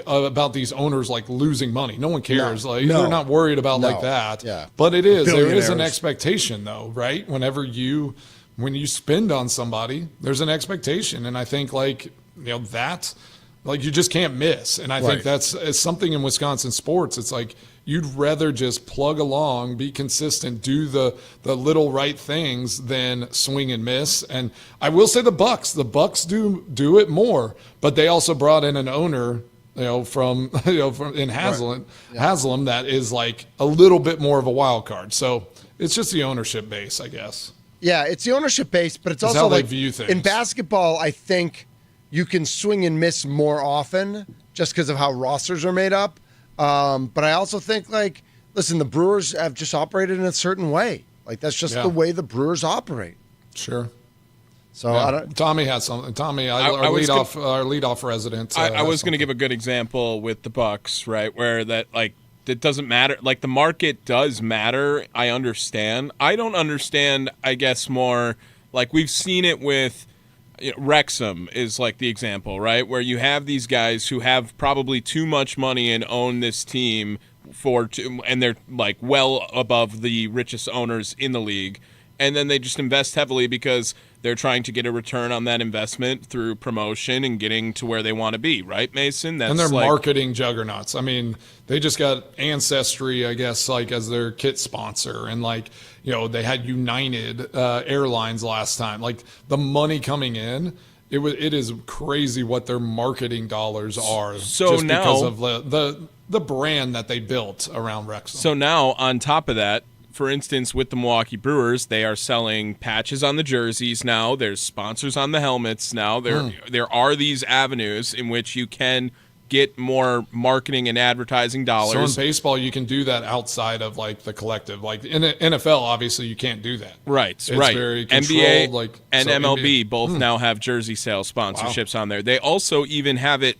About these owners losing money. No one cares. No. They're not worried about that. Yeah. But it is. There is an expectation though, right? Whenever you when you spend on somebody, there's an expectation. And I think that you just can't miss. And I think it's something in Wisconsin sports. It's like you'd rather just plug along, be consistent, do the little right things than swing and miss. And I will say the Bucks do it more, but they also brought in an owner, from Haslam that is like a little bit more of a wild card. So it's just the ownership base, I guess. Yeah, it's the ownership base, but it's also how they view things. In basketball, I think you can swing and miss more often just because of how rosters are made up. But I also think, listen, the Brewers have just operated in a certain way. That's just the way the Brewers operate. Sure. So Tommy has something. Tommy, our leadoff resident. I was going to give a good example with the Bucks, right, where that it doesn't matter. The market does matter. I understand. I don't understand. I guess more we've seen it with. Wrexham is the example, right? Where you have these guys who have probably too much money and own this team and they're well above the richest owners in the league. And then they just invest heavily because they're trying to get a return on that investment through promotion and getting to where they want to be, right, Mason? And they're marketing juggernauts. I mean, they just got Ancestry, I guess, as their kit sponsor. And, they had United Airlines last time. The money coming in, it is crazy what their marketing dollars are just because of the brand that they built around Wrexham. So now, on top of that, for instance, with the Milwaukee Brewers, they are selling patches on the jerseys now. There's sponsors on the helmets now. There are these avenues in which you can get more marketing and advertising dollars. So in baseball, you can do that outside of the collective. In NFL, obviously, you can't do that. Right, it's right. Very controlled. NBA and MLB both now have jersey sales sponsorships on there. They also even have it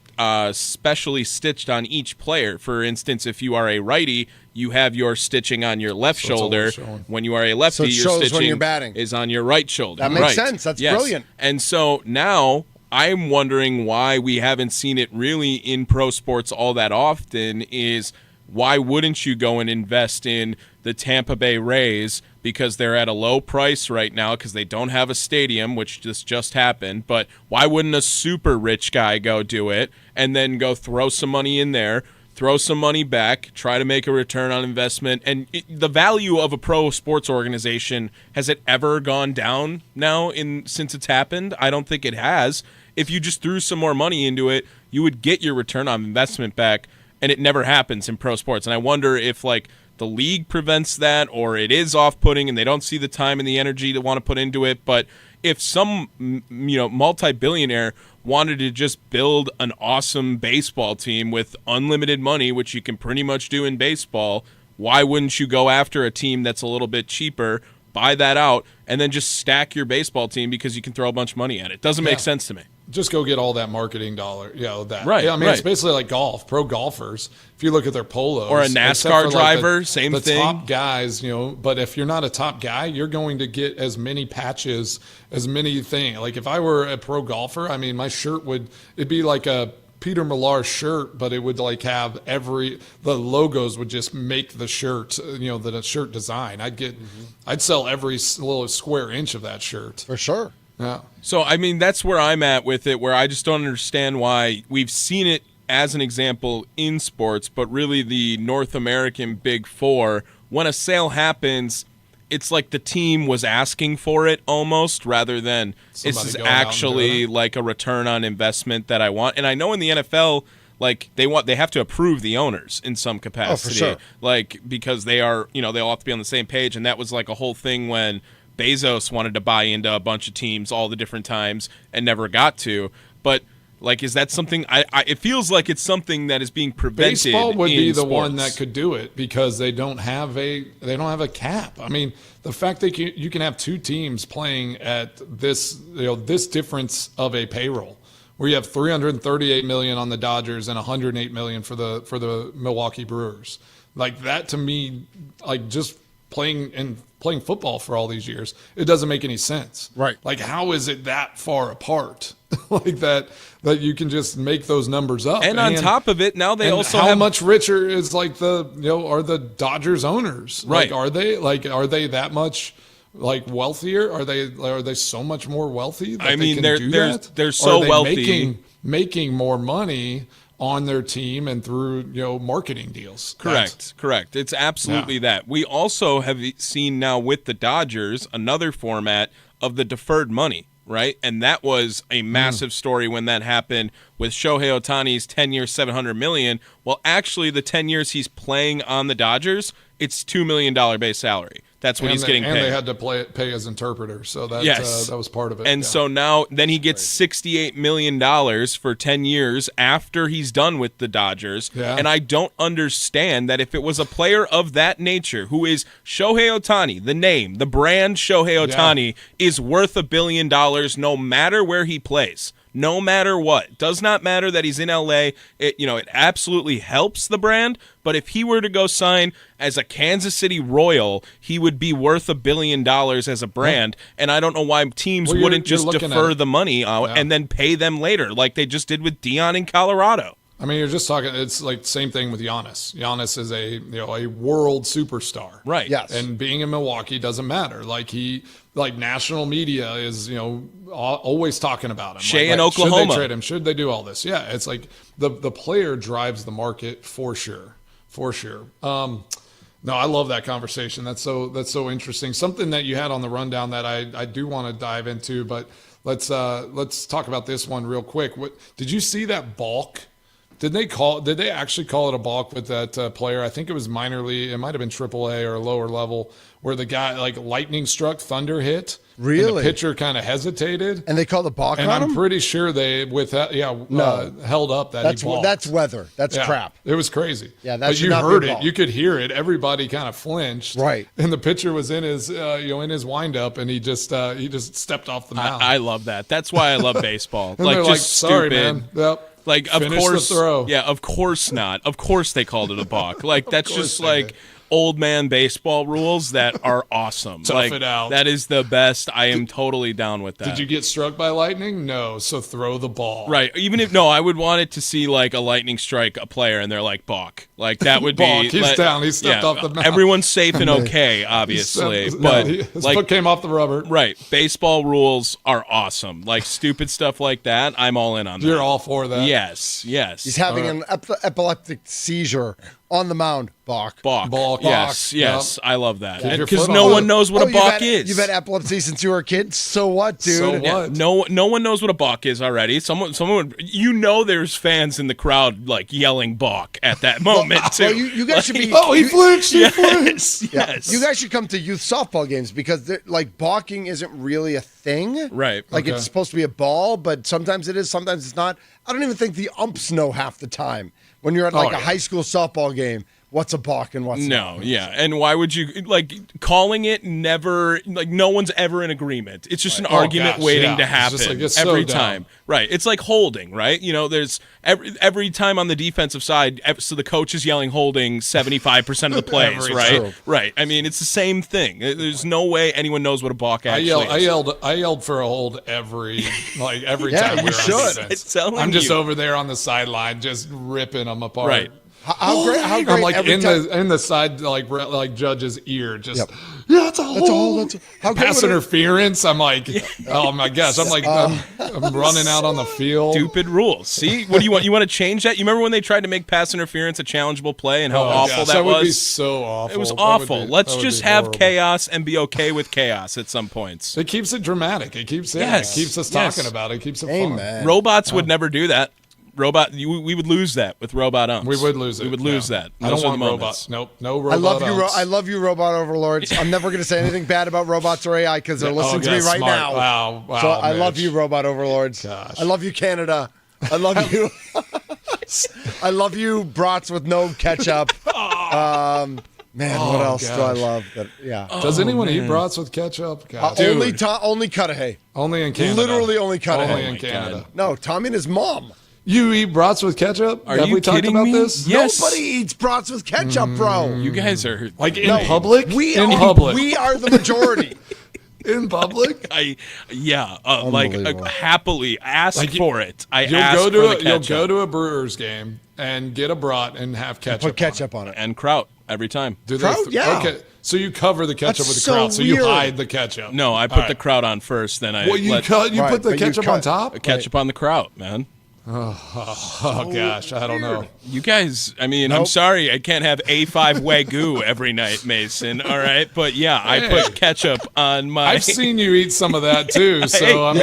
specially stitched on each player. For instance, if you are a righty, you have your stitching on your left shoulder. When you are a lefty, your stitching is on your right shoulder. That makes sense. That's brilliant. And so now I'm wondering why we haven't seen it really in pro sports all that often is why wouldn't you go and invest in the Tampa Bay Rays because they're at a low price right now because they don't have a stadium, which just happened. But why wouldn't a super rich guy go do it and then go throw some money in there, throw some money back, try to make a return on investment? And the value of a pro sports organization, has it ever gone down now since it's happened? I don't think it has. If you just threw some more money into it, you would get your return on investment back, and it never happens in pro sports. And I wonder if the league prevents that, or it is off-putting and they don't see the time and the energy to want to put into it. But if some multi-billionaire wanted to just build an awesome baseball team with unlimited money, which you can pretty much do in baseball, why wouldn't you go after a team that's a little bit cheaper, buy that out, and then just stack your baseball team because you can throw a bunch of money at it? Doesn't make sense to me. Just go get all that marketing dollar, that. Right. Yeah, I mean, it's basically like golf. Pro golfers, if you look at their polos. Or a NASCAR driver, same thing. The top guys, but if you're not a top guy, you're going to get as many patches, as many things. If I were a pro golfer, I mean, my shirt it'd be like a Peter Millar shirt, but it would have the logos would just make the shirt, the shirt design. I'd sell every little square inch of that shirt. For sure. Yeah. So, I mean, that's where I'm at with it, where I just don't understand why we've seen it as an example in sports, but really the North American Big Four, when a sale happens, it's like the team was asking for it almost rather than this is actually a return on investment that I want. And I know in the NFL, they have to approve the owners in some capacity. Oh, for sure. Because they are, they all have to be on the same page. And that was a whole thing when Bezos wanted to buy into a bunch of teams all the different times and never got to. But is that something? It feels like it's something that is being prevented. Baseball would be the sports. one that could do it because they don't have a cap. I mean, the fact that you can have two teams playing at this difference of a payroll, where you have $338 million on the Dodgers and $108 million for the Milwaukee Brewers, that to me, just playing football for all these years, it doesn't make any sense. Right. How is it that far apart? that you can just make those numbers up. And on top of it, now they also how have much richer is are the Dodgers owners? Right. Are they that much like wealthier? Are they so much more wealthy? That I mean, they're so or are they wealthy, making more money on their team and through marketing deals. Correct. It's absolutely that. We also have seen now with the Dodgers another format of the deferred money, right? And that was a massive story when that happened with Shohei Ohtani's 10-year, $700 million. Well, actually, the 10 years he's playing on the Dodgers, it's $2 million base salary. That's what he's getting paid. And they had to pay his interpreter, so that was part of it. And so now, then he gets $68 million for 10 years after he's done with the Dodgers. Yeah. And I don't understand that if it was a player of that nature, who is Shohei Ohtani, the name, the brand Shohei Ohtani, is worth $1 billion no matter where he plays. No matter what. Does not matter that he's in LA. It absolutely helps the brand. But if he were to go sign as a Kansas City Royal, he would be worth $1 billion as a brand. And I don't know why teams wouldn't just defer the money out and then pay them later, like they just did with Dion in Colorado. I mean, you're just talking. It's like the same thing with Giannis. Giannis is a world superstar, right? Yes, and being in Milwaukee doesn't matter. Like national media is always talking about him. Shea in Oklahoma. Should they trade him? Should they do all this? Yeah, it's like the player drives the market for sure. No, I love that conversation. That's so interesting. Something that you had on the rundown that I do want to dive into, but let's talk about this one real quick. What did you see that balk? Did they actually call it a balk with that player? I think it was minor league. It might have been AAA or a lower level, where the guy lightning struck, thunder hit. Really? And the pitcher kind of hesitated, and they called a balk on him. And I'm pretty sure they held up that he balked. That's weather. That's crap. It was crazy. Yeah, but you heard it. You could hear it. Everybody kind of flinched. Right. And the pitcher was in his in his windup, and he just stepped off the mound. I love that. That's why I love baseball. And just sorry, stupid. man. Yep. Of course, the throw. Yeah, of course not. Of course they called it a balk. That's just old man baseball rules that are awesome. Tough it out. That is the best. I am totally down with that. Did you get struck by lightning? No, so throw the ball. Right. Even if I would want it to see a lightning strike a player and they're like balk. That would balk. be. He's down. He stepped off the mound. Everyone's safe and okay, obviously. But his foot came off the rubber. Right. Baseball rules are awesome. Stupid stuff like that. I'm all in on that. You're all for that. Yes. He's having an epileptic seizure on the mound. Balk. Yes. Yep. I love that. Because no one knows what a balk is. You've had epilepsy since you were a kid? So what, dude? So what? No one knows what a balk is already. Someone would, there's fans in the crowd yelling balk at that moment too. Well, you guys should be. Oh, he flinched. He flinched. Yes. You guys should come to youth softball games because balking isn't really a thing. Right. It's supposed to be a ball, but sometimes it is, sometimes it's not. I don't even think the umps know half the time when you're at a high school softball game. What's a balk and what's not? No, yeah. And why would you, calling it never, no one's ever in agreement. It's just an argument waiting to happen every time. Right. It's like holding, right? There's every time on the defensive side, so the coach is yelling holding 75% of the plays, right? True. Right. I mean, it's the same thing. There's no way anyone knows what a balk actually is. I yelled for a hold every time. Yeah, you should. I'm just over there on the sideline just ripping them apart. Right. How great! I'm in the side judge's ear, just it's a hold. Pass interference. I'm like, oh my gosh! I'm running out on the field. Stupid rules. See, what do you want? You want to change that? You remember when they tried to make pass interference a challengeable play and how awful that was? That would be so awful. It was awful. Let's just have chaos and be okay with chaos at some points. It keeps it dramatic. It keeps us talking about it. It keeps it fun. Man. Robots would never do that. We would lose that with robot umps. We would lose it. We would lose that. I don't want robots. Nope, no robot umps. I love you, robot overlords. I'm never going to say anything bad about robots or AI because they're listening to me right now. Wow, so I Mitch. love you, robot overlords. Gosh. I love you, Canada. I love you. I love you, brats with no ketchup. Man, what else do I love? Does anyone eat brats with ketchup? Only Cudahy. Only in Canada. Literally only Cudahy. Only in Canada. No, Tommy and his mom. You eat brats with ketchup? Are you kidding me? This? Yes. Nobody eats brats with ketchup, bro. You guys are in public. We in are, public. We are the majority. in public? Happily ask for it. You'll go to a Brewers game and get a brat and have ketchup. Put ketchup on it. And kraut every time. Kraut? Yeah. Okay. So you cover the ketchup with the kraut. So you hide the ketchup. No, I put the kraut on first. Then I. Well, you put the ketchup on top. Ketchup on the kraut, man. Oh gosh, I don't know. You guys, I mean, I'm sorry, I can't have A5 Wagyu every night, Mason. All right, but yeah, I put ketchup on my. I've seen you eat some of that too, so I mean,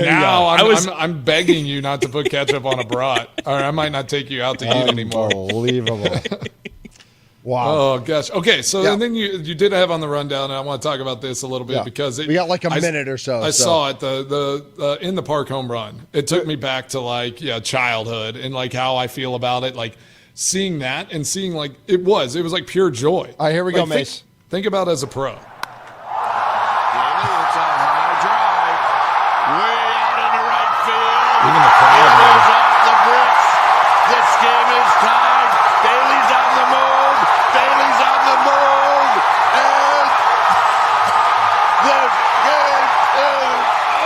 now I'm begging you not to put ketchup on a brat, or I might not take you out to eat anymore. Unbelievable. Wow. Oh gosh. Okay, so and then you did have on the rundown, and I want to talk about this a little bit because we got like a minute or so. I saw it the in the park home run. It took me back to like childhood and like how I feel about it, like seeing that and seeing like it was like pure joy. All right, here we go, Mace. Think about it as a pro. It's a high drive, way out into right field. Even the crowd off the bricks. This game is tied. Bailey's on the move. Bailey's on the move, and the game is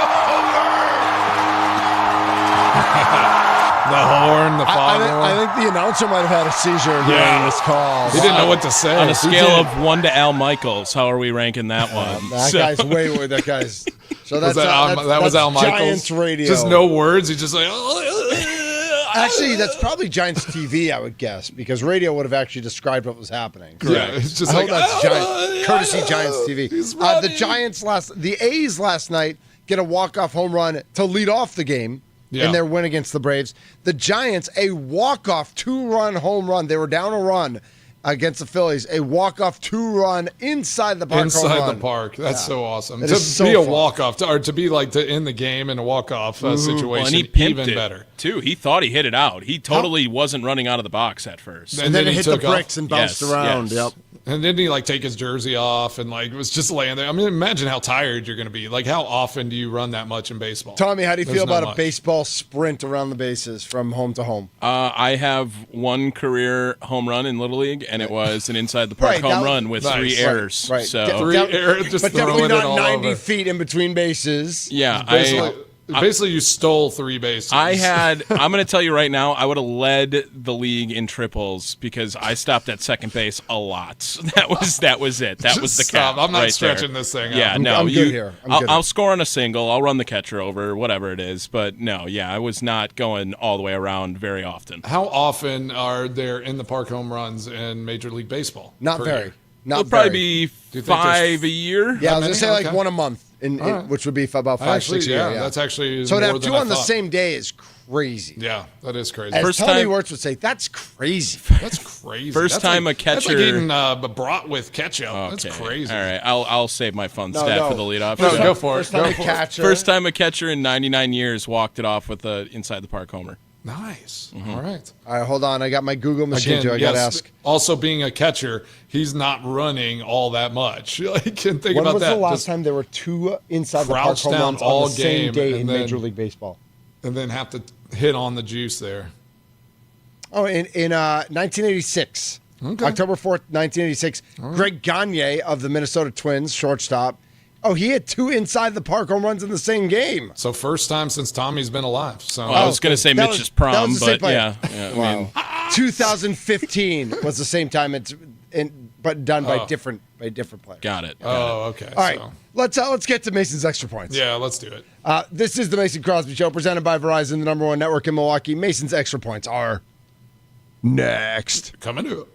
over. The horn, the foghorn. I think the announcer might have had a seizure during this call. He didn't know what to say. On a scale of 1 to Al Michaels, how are we ranking that one? Guy's way. That guy's. So that's that was Al Michaels. Giants radio. Just no words. He's just like. Actually, that's probably Giants TV, I would guess, because radio would have actually described what was happening. Yeah, it's just I hope that's courtesy Giants TV. The A's last night get a walk-off home run to lead off the game in their win against the Braves. The Giants, a walk-off 2-run home run. They were down a run against the Phillies, a walk-off 2-run inside the park. Inside the park. That's so awesome. That to is so be a fun. walk-off, or to be like in the game in a walk-off situation, Well, and he pimped even it, better. too. He thought he hit it out. He totally wasn't running out of the box at first. And then it he hit the took off. bricks and bounced around. Yes. Yep. And didn't he like take his jersey off and like was just laying there? I mean, imagine how tired you're going to be. Like, how often do you run that much in baseball? Tommy, how do you feel about much. a baseball sprint around the bases from home to home? I have one career home run in Little League, and it was an inside the park home run with 3 errors. Right. So, 3 errors, just but throwing definitely it not all 90 over. feet in between bases. yeah, Basically, you stole 3 bases. I'm going to tell you right now, I would have led the league in triples because I stopped at second base a lot. That was it. That was the Stop. cap. I'm not right stretching there. this thing Yeah, out. no. I'm good here. I'll score on a single. I'll run the catcher over, whatever it is. But no, I was not going all the way around very often. How often are there in the park home runs in Major League Baseball? Not per very. year? It'll probably be 5 a year. Yeah, I was going to many? say like Okay. 1 a month, which would be about 5, 6 a year. Yeah, that's actually so to more have than 2 I on the thought. same day is crazy. Yeah, that is crazy. As First Tommy time- Wirtz would say, that's crazy. That's crazy. First That's time like, a catcher. That's like eating a brat with ketchup. Okay. That's crazy. All right, I'll save my fun No, stat no. for the leadoff. No, show. go for it. First time Go a for it. catcher. First time a catcher in 99 years walked it off with a inside the park homer. Nice. Mm-hmm. All right. All right, hold on. I got my Google machine Again, too. I got to yes, ask. Also, being a catcher, he's not running all that much. Like, think When about was that. the last Just- time there were 2 inside the park crouch home down runs all on the same game day and in then- Major League Baseball? and then have to hit on the juice there. Oh, in 1986, Okay. October 4th, 1986, Greg Gagne of the Minnesota Twins, shortstop. Oh, he had 2 inside the park home runs in the same game. So first time since Tommy's been alive. So Well, I was going to say that Mitch's was- prom, that was the same but player. yeah. Wow. 2015 was the same time. But done by different players. Got it. Oh, okay. All right, So, let's get to Mason's extra points. yeah, let's do it. This is the Mason Crosby Show, presented by Verizon, the #1 network in Milwaukee. Mason's extra points are next. Coming to it.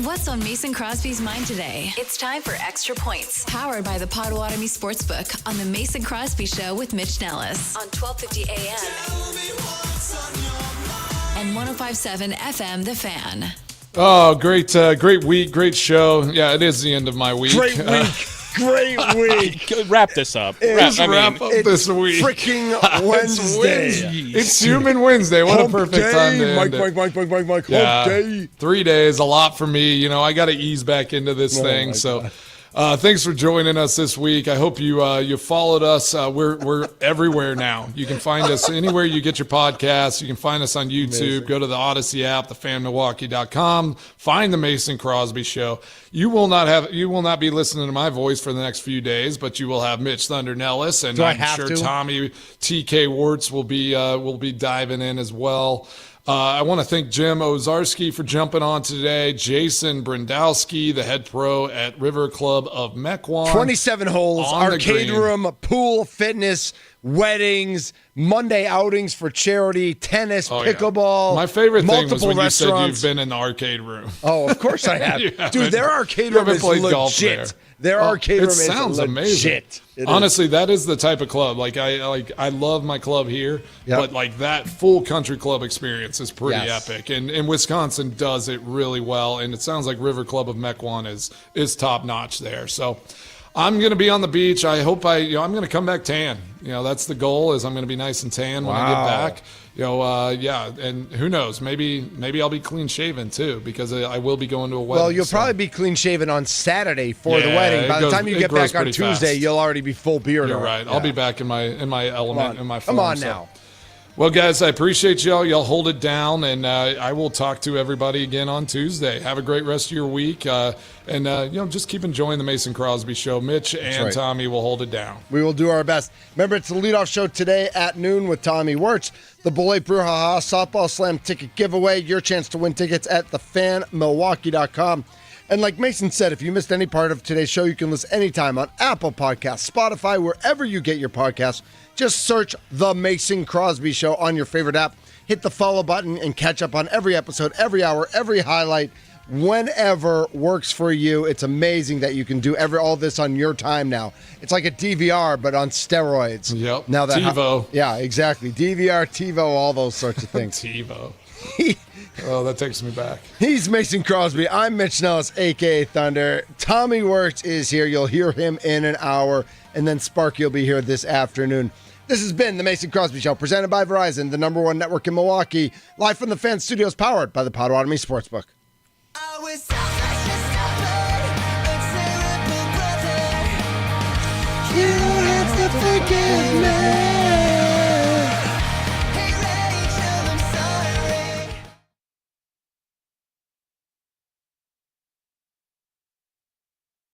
What's on Mason Crosby's mind today? It's time for Extra Points, powered by the Potawatomi Sportsbook on the Mason Crosby Show with Mitch Nelles on 1250 AM and 105.7 FM, The Fan. Oh, great week, great show. Yeah, it is the end of my week. Great week. Wrap this up. Wrap up this week. Freaking Wednesday. It's Human Wednesday. What a perfect time to end it. Mike. Yeah, Hump day. 3 days, a lot for me. You know, I got to ease back into this thing. So thanks for joining us this week. I hope you followed us. We're everywhere now. You can find us anywhere you get your podcasts. You can find us on YouTube. Amazing. Go to the Odyssey app, thefanmilwaukee.com. Find the Mason Crosby Show. You will not be listening to my voice for the next few days, but you will have Mitch Thunder Nelles, and I'm sure Tommy TK Warts will be diving in as well. I want to thank Jim Ozarski for jumping on today. Jason Brindowski, the head pro at River Club of Mequon. 27 holes, arcade room, pool, fitness, weddings, Monday outings for charity, tennis, pickleball. My favorite thing was when restaurants. You said you've been in the arcade room. Oh, of course I have. Dude, their arcade room is legit. Their arcade room sounds amazing. Honestly, that is the type of club. I love my club here, but that full country club experience is pretty epic. And Wisconsin does it really well. And it sounds like River Club of Mequon is top notch there. So I'm going to be on the beach. I hope I'm going to come back tan. That's the goal. Is I'm going to be nice and tan when I get back. And who knows? Maybe I'll be clean shaven too, because I will be going to a wedding. Well, you'll probably be clean shaven on Saturday for the wedding. By the time you get back on Tuesday, fast. You'll already be full beard. You're right. I'll be back in my element, in my form. Come on now. Well, guys, I appreciate y'all. Y'all hold it down, and I will talk to everybody again on Tuesday. Have a great rest of your week, and just keep enjoying the Mason Crosby Show. Mitch and Tommy will hold it down. We will do our best. Remember, it's the leadoff show today at noon with Tommy Wirtz. The Bullet Brouhaha Softball Slam ticket giveaway. Your chance to win tickets at thefanmilwaukee.com. And like Mason said, if you missed any part of today's show, you can listen anytime on Apple Podcasts, Spotify, wherever you get your podcasts. Just search The Mason Crosby Show on your favorite app. Hit the follow button and catch up on every episode, every hour, every highlight, whenever works for you. It's amazing that you can do all this on your time now. It's like a DVR, but on steroids. Yep. Now that TiVo. Yeah, exactly. DVR, TiVo, all those sorts of things. TiVo. Oh, that takes me back. He's Mason Crosby. I'm Mitch Nelles, a.k.a. Thunder. Tommy Wirtz is here. You'll hear him in an hour. And then Sparky will be here this afternoon. This has been the Mason Crosby Show, presented by Verizon, the #1 network in Milwaukee. Live from the Fan Studios, powered by the Potawatomi Sportsbook. You don't have to forgive me.